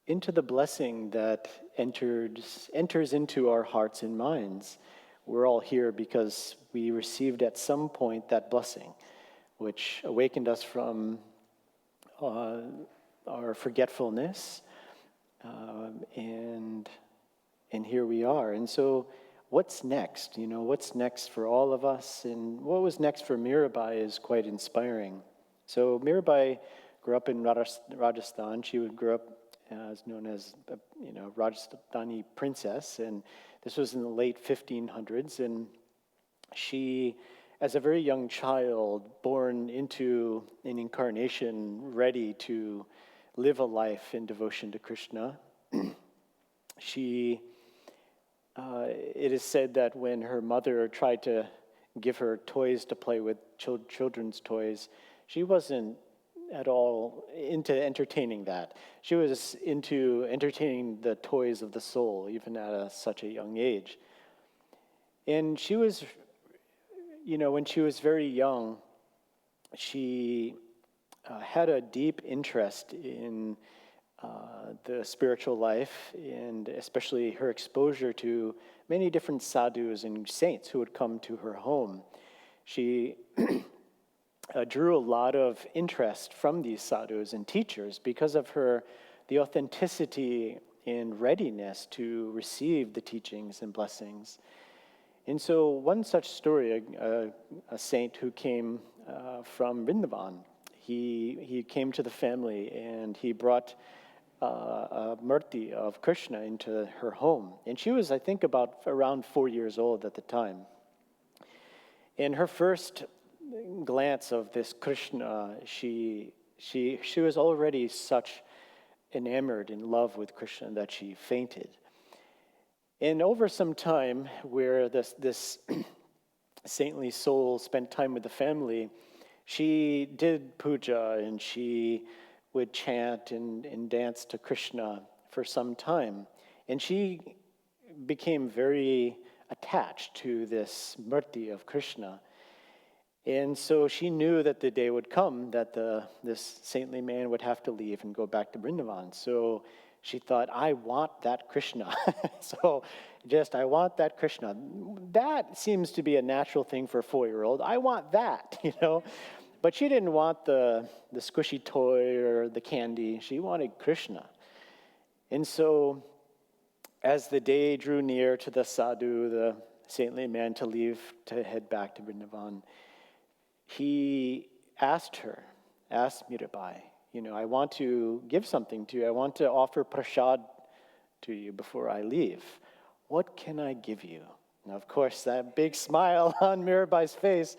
the blessing that enters into our hearts and minds. We're all here because we received at some point that blessing, which awakened us from our forgetfulness, and here we are. And so what's next? What's next for all of us? And what was next for Mirabai is quite inspiring. So Mirabai grew up in Rajasthan. She grew up is known as, Rajasthani princess, and this was in the late 1500s, and she, as a very young child, born into an incarnation ready to live a life in devotion to Krishna, it is said that when her mother tried to give her toys to play with, children's toys, she wasn't at all into entertaining that. She was into entertaining the toys of the soul, even at such a young age. And she was, when she was very young, she had a deep interest in the spiritual life, and especially her exposure to many different sadhus and saints who would come to her home. She drew a lot of interest from these sadhus and teachers because of the authenticity and readiness to receive the teachings and blessings. And so one such story, a saint who came from Vrindavan, he came to the family and he brought a murti of Krishna into her home. And she was, I think, around 4 years old at the time. And her first glance of this Krishna, she was already such enamored in love with Krishna that she fainted. And over some time, where this saintly soul spent time with the family, she did puja and she would chant and dance to Krishna for some time. And she became very attached to this murti of Krishna. And so she knew that the day would come that this saintly man would have to leave and go back to Vrindavan. So she thought, I want that Krishna. I want that Krishna. That seems to be a natural thing for a 4-year-old. I want that, But she didn't want the squishy toy or the candy. She wanted Krishna. And so as the day drew near to the sadhu, the saintly man, to leave to head back to Vrindavan, he asked Mirabai, I want to give something to you. I want to offer prashad to you before I leave. What can I give you? Now, of course, that big smile on Mirabai's face.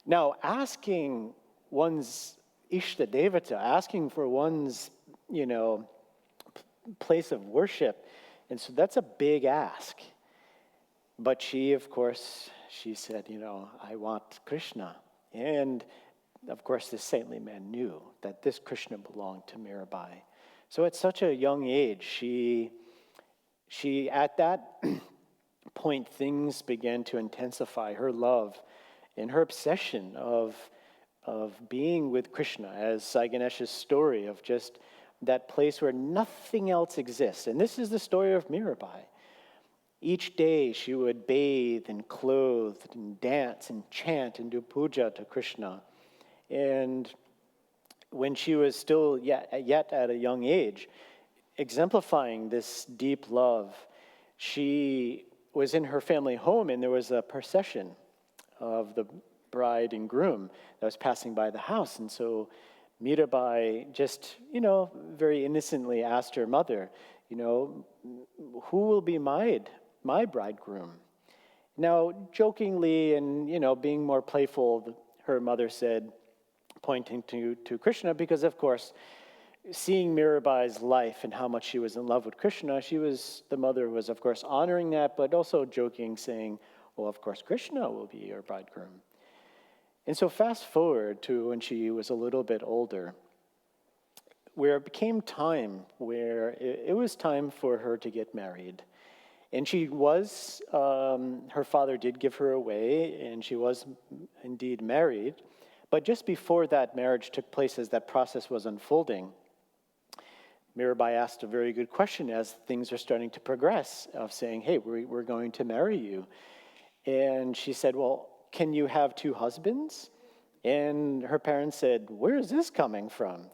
Now, asking one's Ishta Devata, asking for one's, place of worship, and so that's a big ask. But she, of course, she said, I want Krishna. And, of course, this saintly man knew that this Krishna belonged to Mirabai. So at such a young age, she at that point, things began to intensify, her love and her obsession of being with Krishna, as Saiganesh's story of just that place where nothing else exists. And this is the story of Mirabai. Each day she would bathe and clothe and dance and chant and do puja to Krishna. And when she was still yet at a young age, exemplifying this deep love, she was in her family home and there was a procession of the bride and groom that was passing by the house. And so Mirabai just, very innocently asked her mother, who will be my bridegroom? Now, jokingly and, being more playful, her mother said, pointing to Krishna, because, of course, seeing Mirabai's life and how much she was in love with Krishna, the mother was, of course, honoring that, but also joking, saying, well, of course, Krishna will be your bridegroom. And so fast forward to when she was a little bit older, where it became time where it was time for her to get married. And she was, her father did give her away, and she was indeed married. But just before that marriage took place, as that process was unfolding, Mirabai asked a very good question as things are starting to progress, of saying, hey, we're going to marry you. And she said, well, can you have 2 husbands? And her parents said, where is this coming from,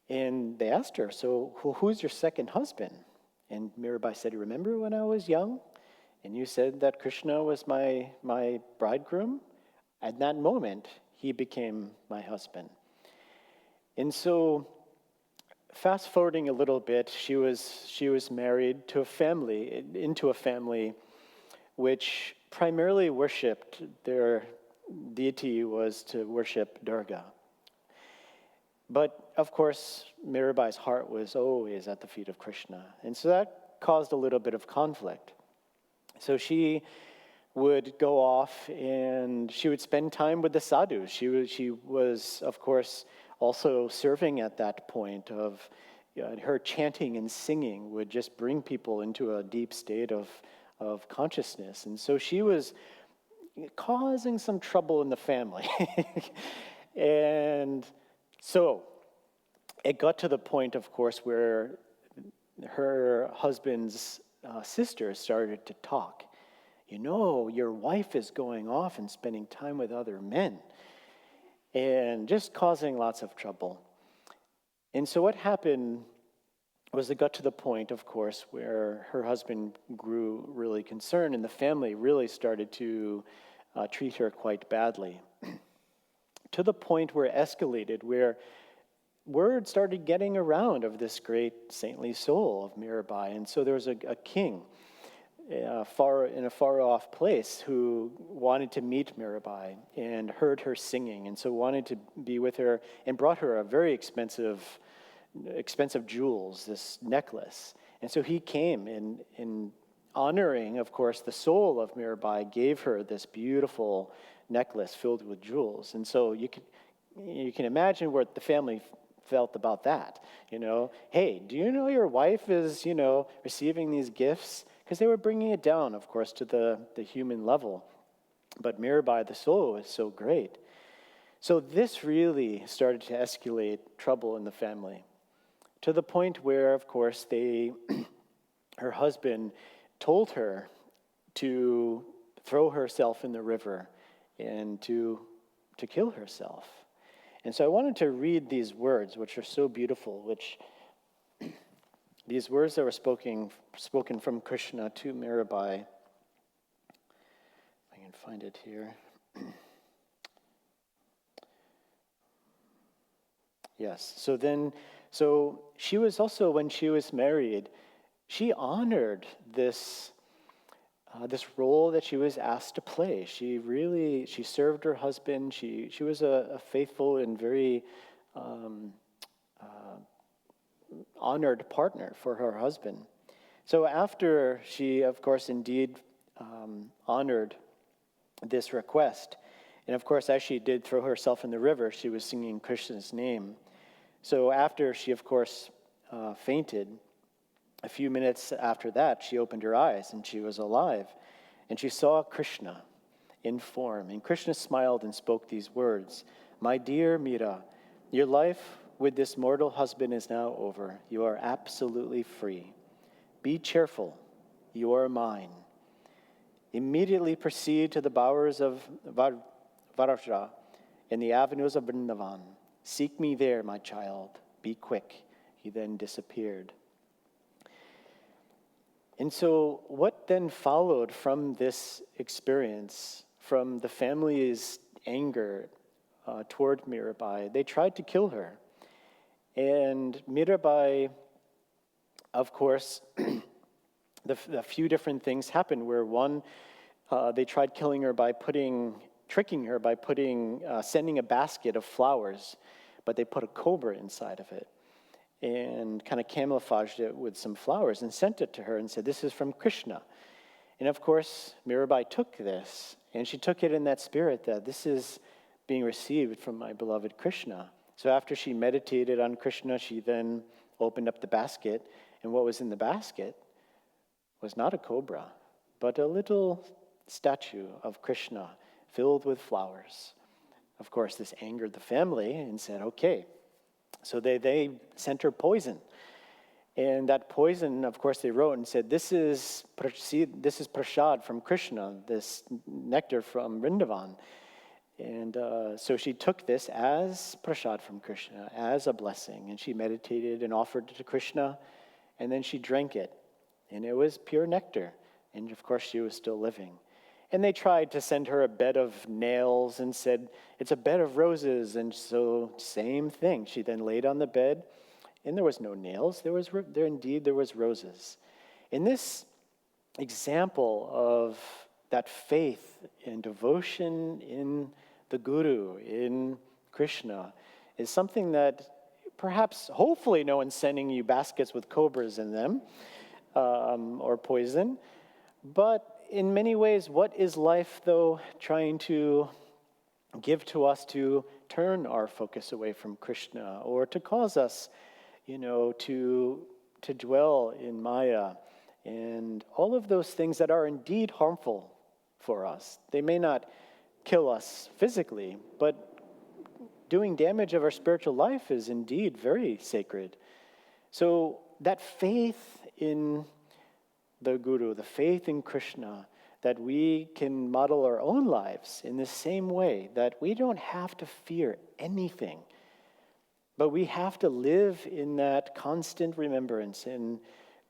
And they asked her, so who's your second husband? And Mirabai said, remember when I was young? And you said that Krishna was my bridegroom? At that moment, he became my husband. And so fast forwarding a little bit, she was married to into a family which primarily worshipped, their deity was to worship Durga. But of course, Mirabai's heart was always at the feet of Krishna. And so that caused a little bit of conflict. So she would go off and she would spend time with the sadhus. She was, of course, also serving at that point of her chanting and singing would just bring people into a deep state of consciousness. And so she was causing some trouble in the family. And so it got to the point, of course, where her husband's sisters started to talk. You know, your wife is going off and spending time with other men, and just causing lots of trouble. And so what happened was it got to the point, of course, where her husband grew really concerned, and the family really started to treat her quite badly. To the point where it escalated, where word started getting around of this great saintly soul of Mirabai. And so there was a king in a far-off place who wanted to meet Mirabai and heard her singing, and so wanted to be with her and brought her a very expensive jewels, this necklace. And so he came in honoring, of course, the soul of Mirabai, gave her this beautiful necklace filled with jewels. And so you can imagine what the family felt about that. You know, hey, do you know your wife is, receiving these gifts? Because they were bringing it down, of course, to the human level. But Mirabai, the soul, is so great. So this really started to escalate trouble in the family, to the point where, of course, her husband told her to throw herself in the river and to kill herself. And so I wanted to read these words, which are so beautiful, these words that were spoken from Krishna to Mirabai. If I can find it here. Yes, so she was also, when she was married, she honored this role that she was asked to play. She served her husband. She was a faithful and very honored partner for her husband. So after she, of course, indeed honored this request, and of course, as she did throw herself in the river, she was singing Krishna's name. So after she, of course, fainted, a few minutes after that, she opened her eyes and she was alive. And she saw Krishna in form. And Krishna smiled and spoke these words, "My dear Mira, your life with this mortal husband is now over. You are absolutely free. Be cheerful. You are mine. Immediately proceed to the bowers of Varaja in the avenues of Vrindavan. Seek me there, my child. Be quick." He then disappeared. And so what then followed from this experience, from the family's anger toward Mirabai, they tried to kill her. And Mirabai, of course, a few different things happened where one, they tried killing her by tricking her by sending a basket of flowers, but they put a cobra inside of it and kind of camouflaged it with some flowers and sent it to her and said, "This is from Krishna." And of course, Mirabai took this, and she took it in that spirit that this is being received from my beloved Krishna. So after she meditated on Krishna, she then opened up the basket, and what was in the basket was not a cobra, but a little statue of Krishna filled with flowers. Of course, this angered the family and said, okay. So they sent her poison. And that poison, of course, they wrote and said, this is prashad from Krishna, this nectar from Vrindavan. And so she took this as prashad from Krishna, as a blessing, and she meditated and offered it to Krishna, and then she drank it. And it was pure nectar. And of course, she was still living. And they tried to send her a bed of nails and said, it's a bed of roses. And so same thing. She then laid on the bed and there was no nails. There was roses. In this example of that faith and devotion in the Guru, in Krishna, is something that perhaps, hopefully, no one's sending you baskets with cobras in them or poison. But in many ways, what is life, though, trying to give to us to turn our focus away from Krishna, or to cause us, to dwell in Maya and all of those things that are indeed harmful for us? They may not kill us physically, but doing damage of our spiritual life is indeed very sacred. So that faith in the Guru, the faith in Krishna, that we can model our own lives in the same way, that we don't have to fear anything, but we have to live in that constant remembrance, in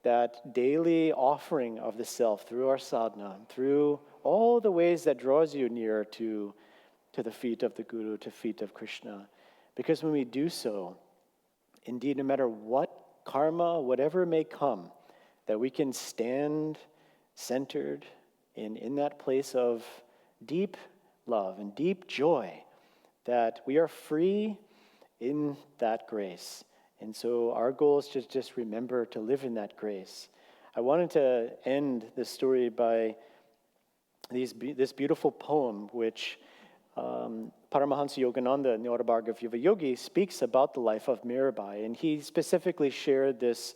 that daily offering of the self through our sadhana, through all the ways that draws you nearer to the feet of the Guru, to feet of Krishna. Because when we do so, indeed, no matter what karma, whatever may come, that we can stand centered in that place of deep love and deep joy, that we are free in that grace. And so our goal is to just remember to live in that grace. I wanted to end this story by this beautiful poem, which Paramahansa Yogananda in the Autobiography of a Yogi speaks about the life of Mirabai. And he specifically shared this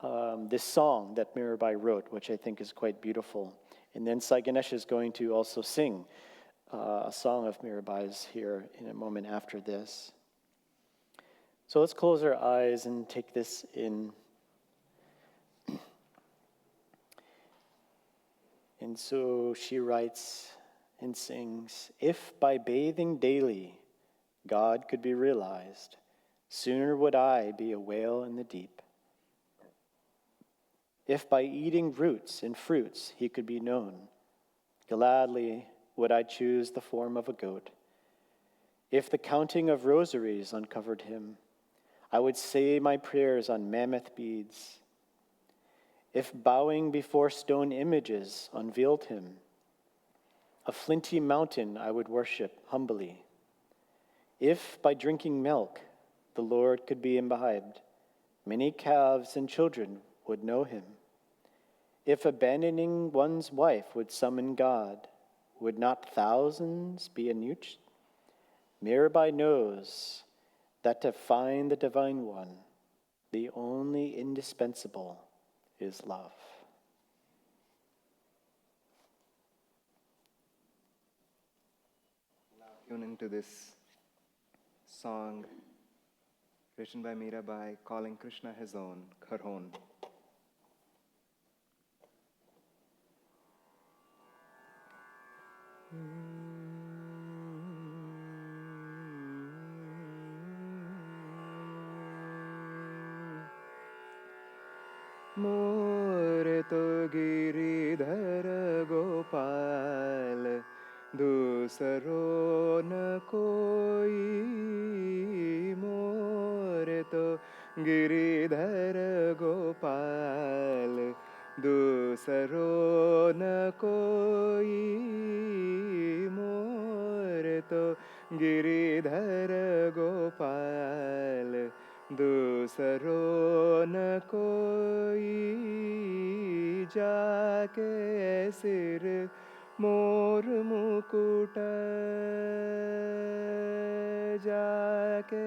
song that Mirabai wrote, which I think is quite beautiful. And then Saiganesh is going to also sing a song of Mirabai's here in a moment after this. So let's close our eyes and take this in. And so she writes and sings, "If by bathing daily God could be realized, sooner would I be a whale in the deep. If by eating roots and fruits he could be known, gladly would I choose the form of a goat. If the counting of rosaries uncovered him, I would say my prayers on mammoth beads. If bowing before stone images unveiled him, a flinty mountain I would worship humbly. If by drinking milk the Lord could be imbibed, many calves and children would know him. If abandoning one's wife would summon God, would not thousands be enriched? Mirabai knows that to find the Divine One, the only indispensable is love." Now tune into this song written by Mirabai, calling Krishna her own. मोर तो गिरिधर गोपाल, दूसरो न कोई। मोर तो गिरिधर गोपाल, दूसरो न कोई। मोर तो गिरिधर गोपाल, दूसरो न कोई। जाके सिर मोर मुकुट, जाके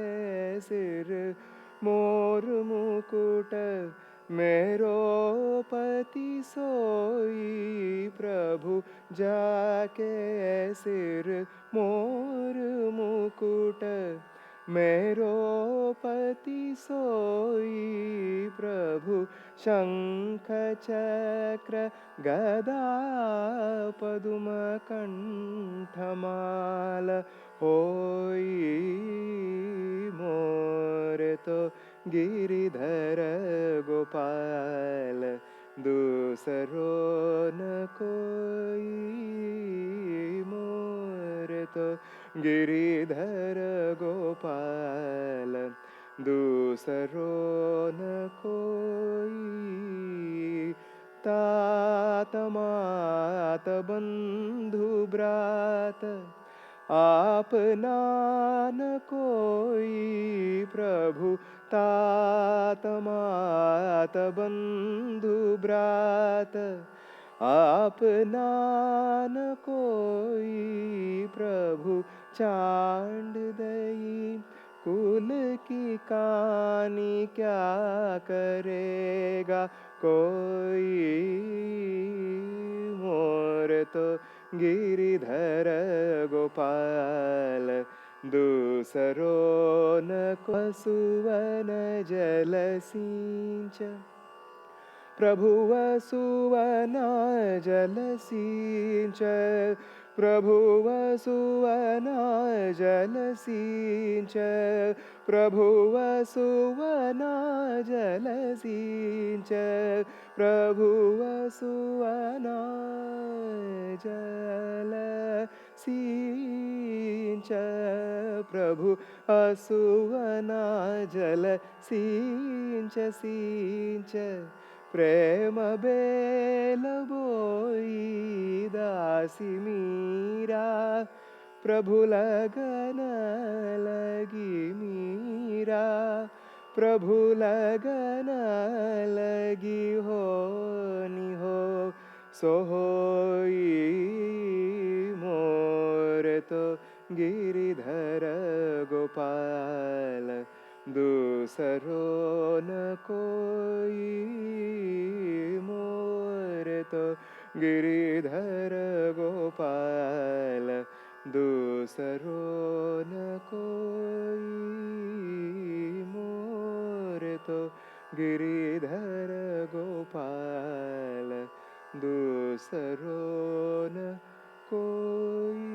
सिर मोर मुकुट, मेरो पति सोई। प्रभु जाके सिर मोर मुकुट, मेरो पति सोई। प्रभु शंख चक्र गदा पदुम कंठमाल होई। मोर तो गिरिधर गोपाल, दूसरो न कोई। मोर तो गिरिधर गोपाल, दूसरो न कोई, तात मात बंधु ब्रात, आपना न कोई प्रभु, तात मात बंधु ब्रात, आपना न कोई प्रभु, चांड दई कुल की कहानी क्या करेगा कोई, मोर तो गिरिधर गोपाल, दूसरो न को सुवन जल सिंच, प्रभु वसुवना जल सिंच, प्रभु वसुवना जल सिंच, प्रभु वसुवना जल सिंच, प्रभु वसुवना जल सिंच, प्रभु असुवना जल सिंच सिंच, प्रेम बेल बोई दासी मीरा, प्रभु लगन लगी मीरा, प्रभु लगन लगी हो निहो, सो होई मोर तो गिरिधर गोपाल, दूसरो न कोई, मोर तो गिरिधर गोपाल, दूसरो न कोई, मोर तो गिरिधर गोपाल, दूसरो न कोई.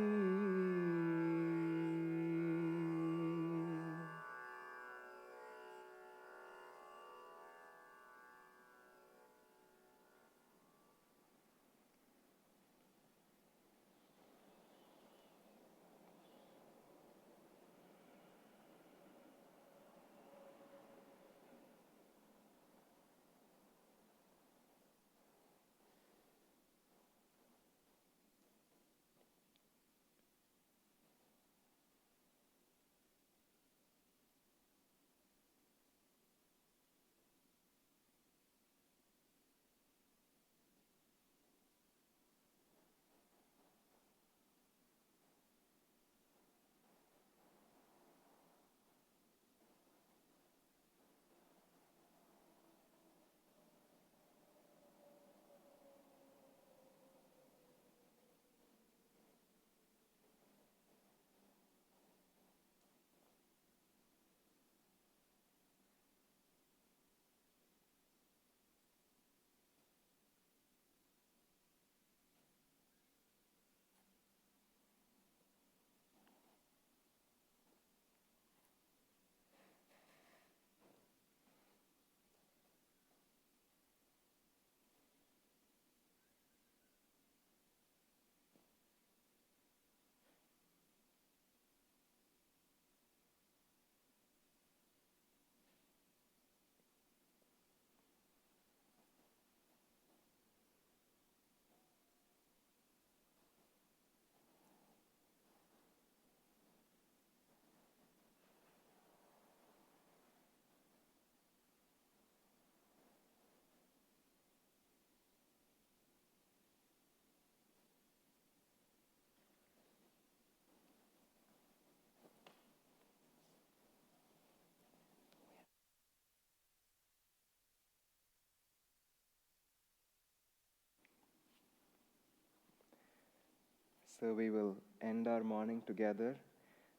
So we will end our morning together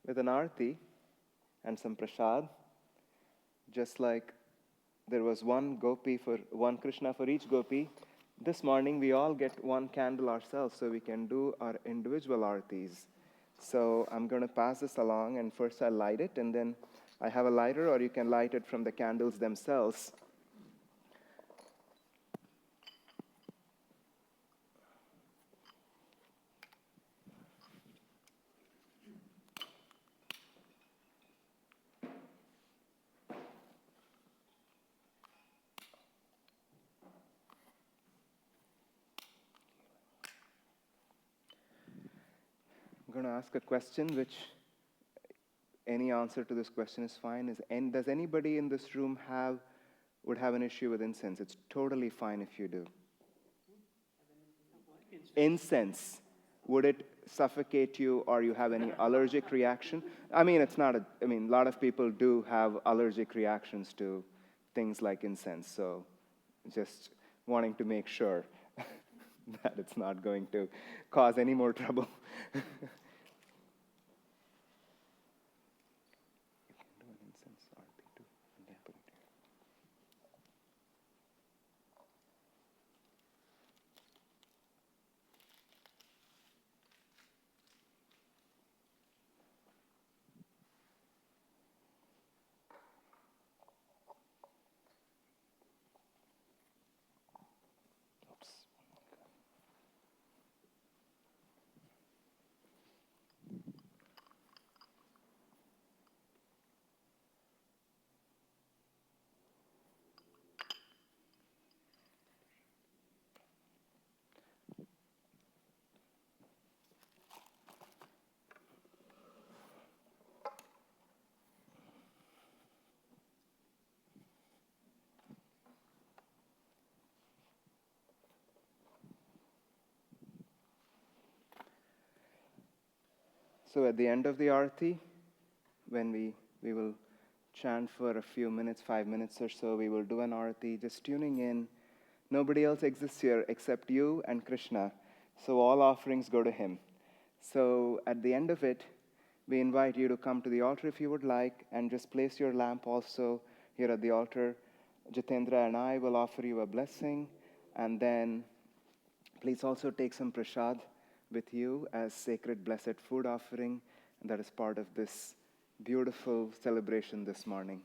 with an Aarti and some prashad. Just like there was one gopi for one Krishna for each gopi, this morning we all get one candle ourselves so we can do our individual Aartis. So I'm going to pass this along, and first I'll light it, and then I have a lighter, or you can light it from the candles themselves. going to ask a question which any answer to this question is fine. Does anybody in this room would have an issue with incense? It's totally fine if you do. Incense. Would it suffocate you or you have any allergic reaction? I mean, a lot of people do have allergic reactions to things like incense. So just wanting to make sure that it's not going to cause any more trouble. So at the end of the Aarti, when we will chant for a few minutes, 5 minutes or so, we will do an Aarti, just tuning in. Nobody else exists here except you and Krishna, so all offerings go to him. So at the end of it, we invite you to come to the altar if you would like, and just place your lamp also here at the altar. Jitendra and I will offer you a blessing, and then please also take some prashad with you as sacred blessed food offering, and that is part of this beautiful celebration this morning.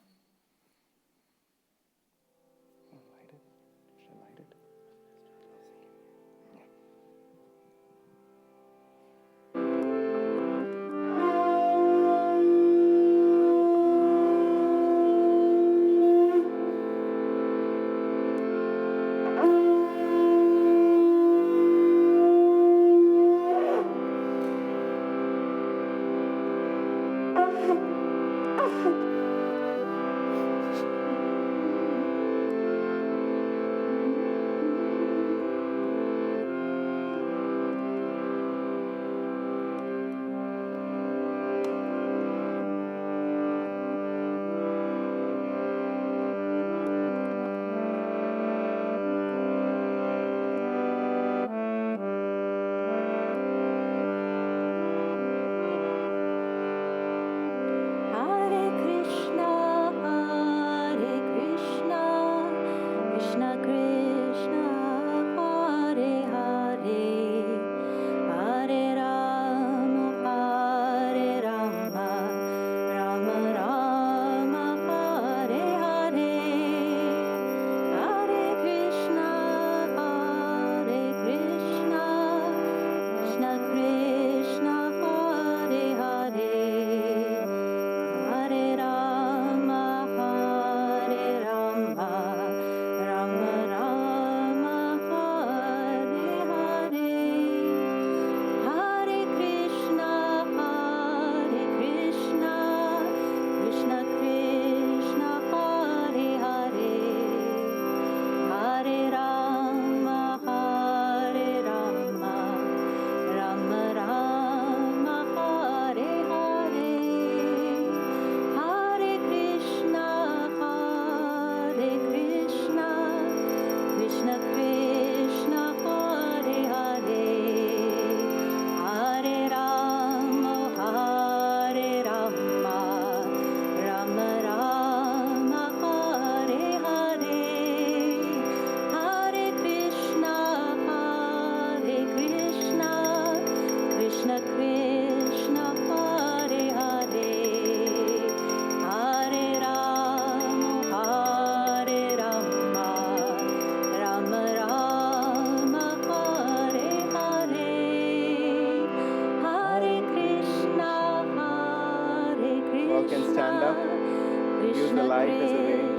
Light it.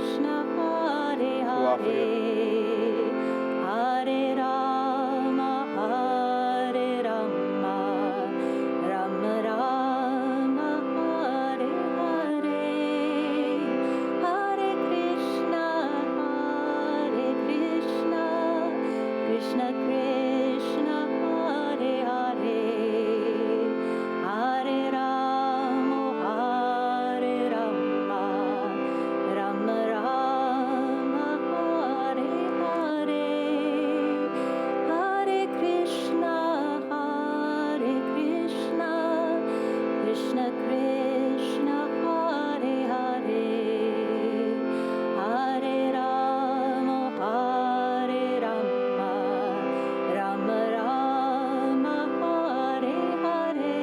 Shall I light it? Hare Rama, Rama Krishna Krishna Hare Hare, Hare Rama Hare Rama, Rama Rama Hare Hare, Hare Krishna Krishna Krishna Hare Hare, Hare Rama Hare Rama, Rama Rama Hare Hare,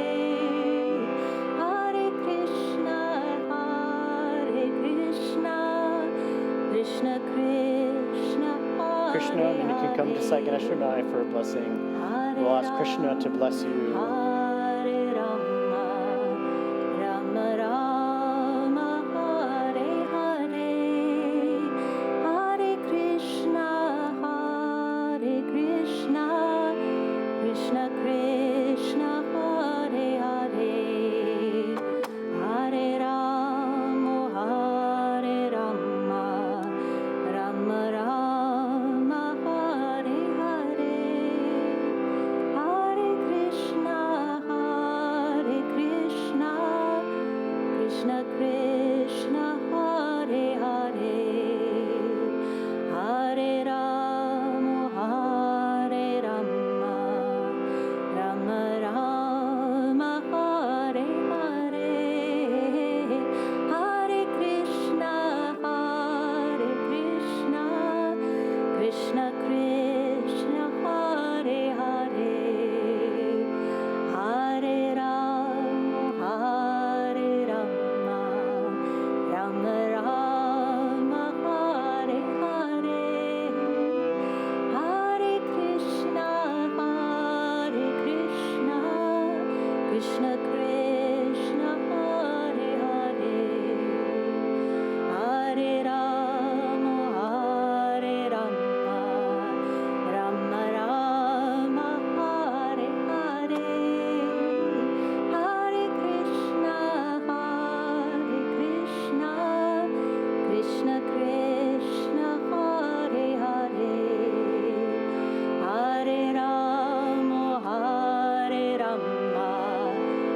Hare Krishna Krishna Krishna Hare Krishna, and you can come to Saiganesh and I for a blessing. We'll ask Krishna to bless you. Hare Rama, Rama Rama, Hare Hare, Hare Krishna, Krishna Krishna, Hare Hare, Hare Rama, Rama Rama, Hare Hare, Hare Krishna, Krishna Krishna, Hare Hare, Hare Rama, Rama Rama, Hare Hare, Hare Krishna, Krishna Krishna, Hare Hare, Hare Rama, Rama Rama, Hare Hare, Hare Krishna, Krishna Krishna, Hare Hare, Hare Rama, Rama Rama, Hare Hare, Hare Krishna, Krishna Krishna, Hare Hare, Hare Rama,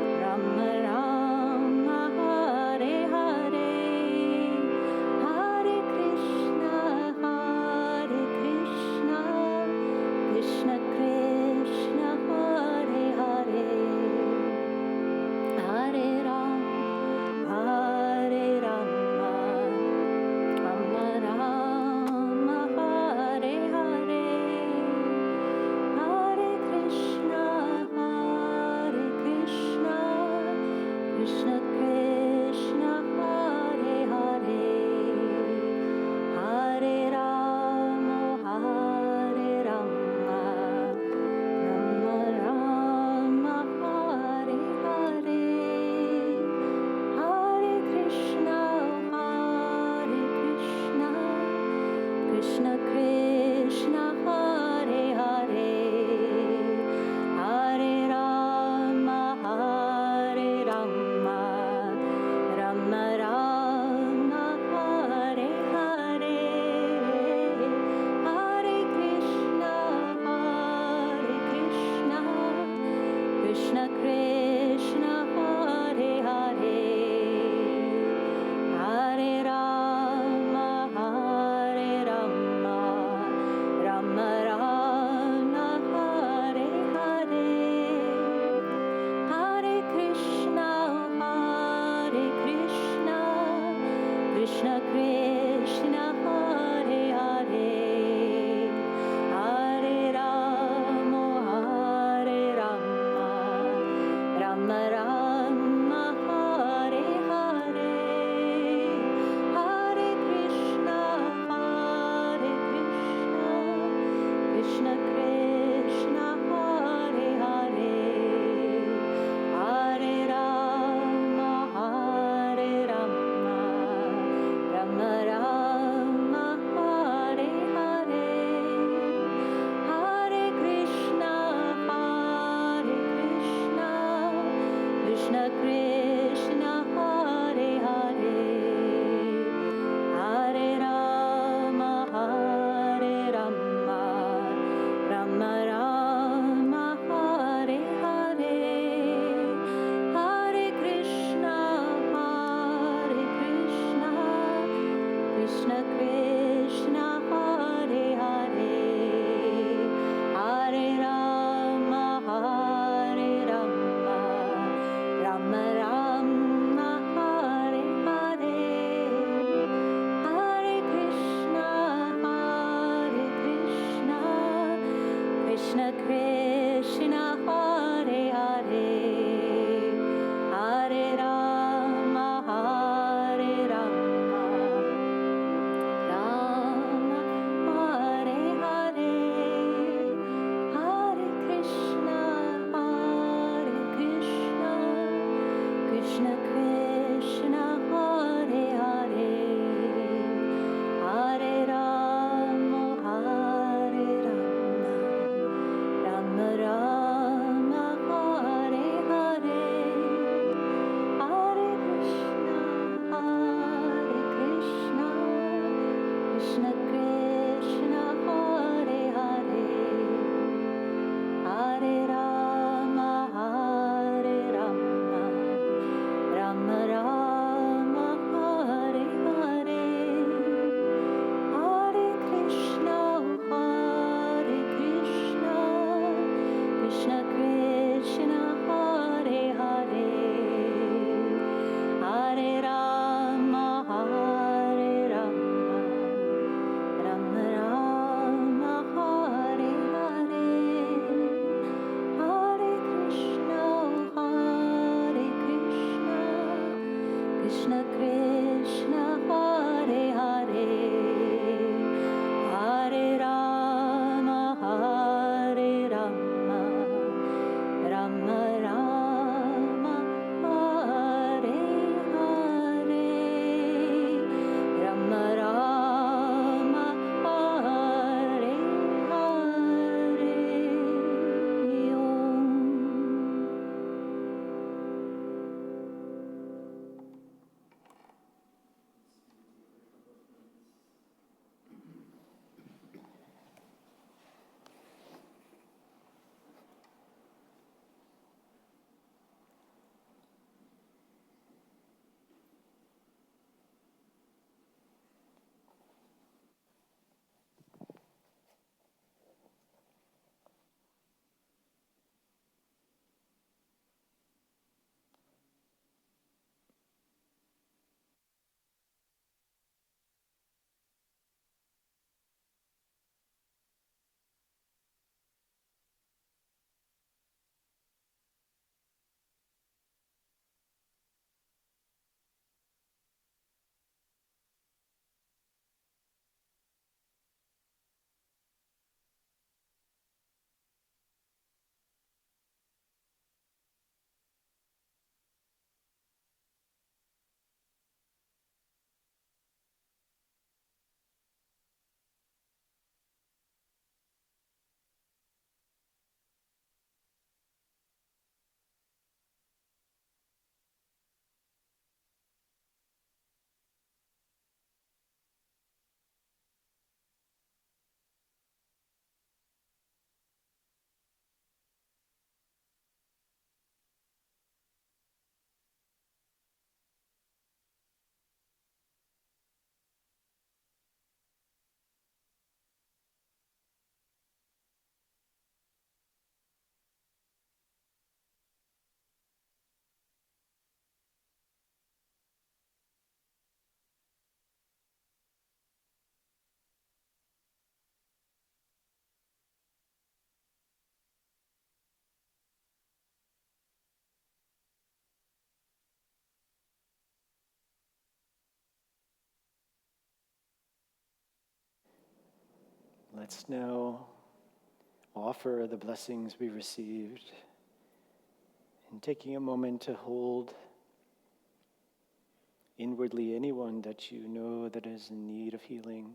Rama Rama, Hare Hare, Hare Krishna, Krishna Krishna, Hare Hare, Hare Rama, Rama Rama, Hare Hare, Hare Krishna, Krishna Krishna, Hare Hare, Hare Rama, Rama Rama, Hare Hare, Hare Krishna, Krishna Krishna, Hare Hare, Hare Rama, Rama Rama, Hare Hare, Hare Krishna, Krishna Krishna, Hare Hare, Hare Rama, Rama Rama, Hare Hare, Hare Krishna, Krishna Krishna, Hare Hare, Hare Rama, Rama Rama, Hare Hare, Hare Krishna, Krishna Krishna, Hare Hare, Hare Rama, Rama Rama, Hare Hare, Hare Krishna, Krishna Krishna, Hare Hare, Hare Rama, Rama Krishna Krishna Hare Hare Hare Rama Hare Rama Rama Hare Hare Hare Krishna Krishna Krishna Hare Hare Hare Rama Hare Rama Rama Rama Hare Hare Hare Krishna Krishna Krishna Hare Hare Hare Rama Hare Rama Rama Rama Hare Hare Hare Krishna Krishna Krishna Hare Hare Hare Rama Hare Rama Rama Rama Hare Hare Hare Krishna Krishna Krishna Hare Hare Hare Rama Hare Rama Rama Rama Hare Hare Rama Rama Hare Hare Om. Let's now offer the blessings we received and taking a moment to hold inwardly anyone that you know that is in need of healing.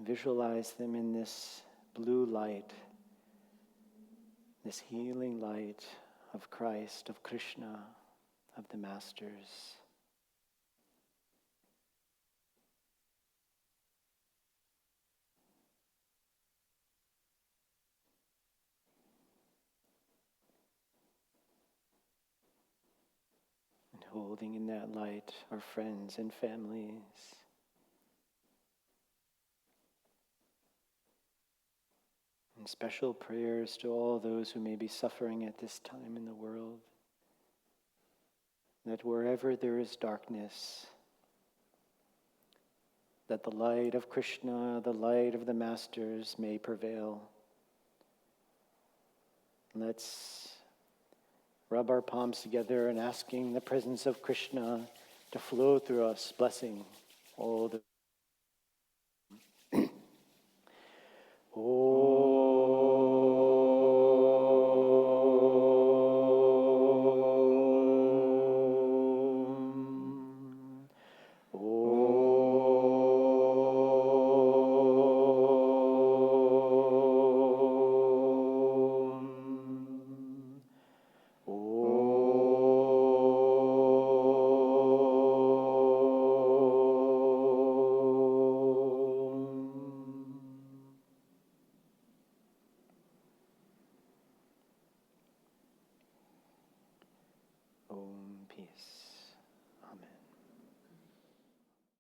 Visualize them in this blue light, this healing light of Christ, of Krishna, of the Masters. And holding in that light our friends and families. And special prayers to all those who may be suffering at this time in the world. That wherever there is darkness, that the light of Krishna, the light of the Masters may prevail. Let's rub our palms together and asking the presence of Krishna to flow through us, blessing all the peace.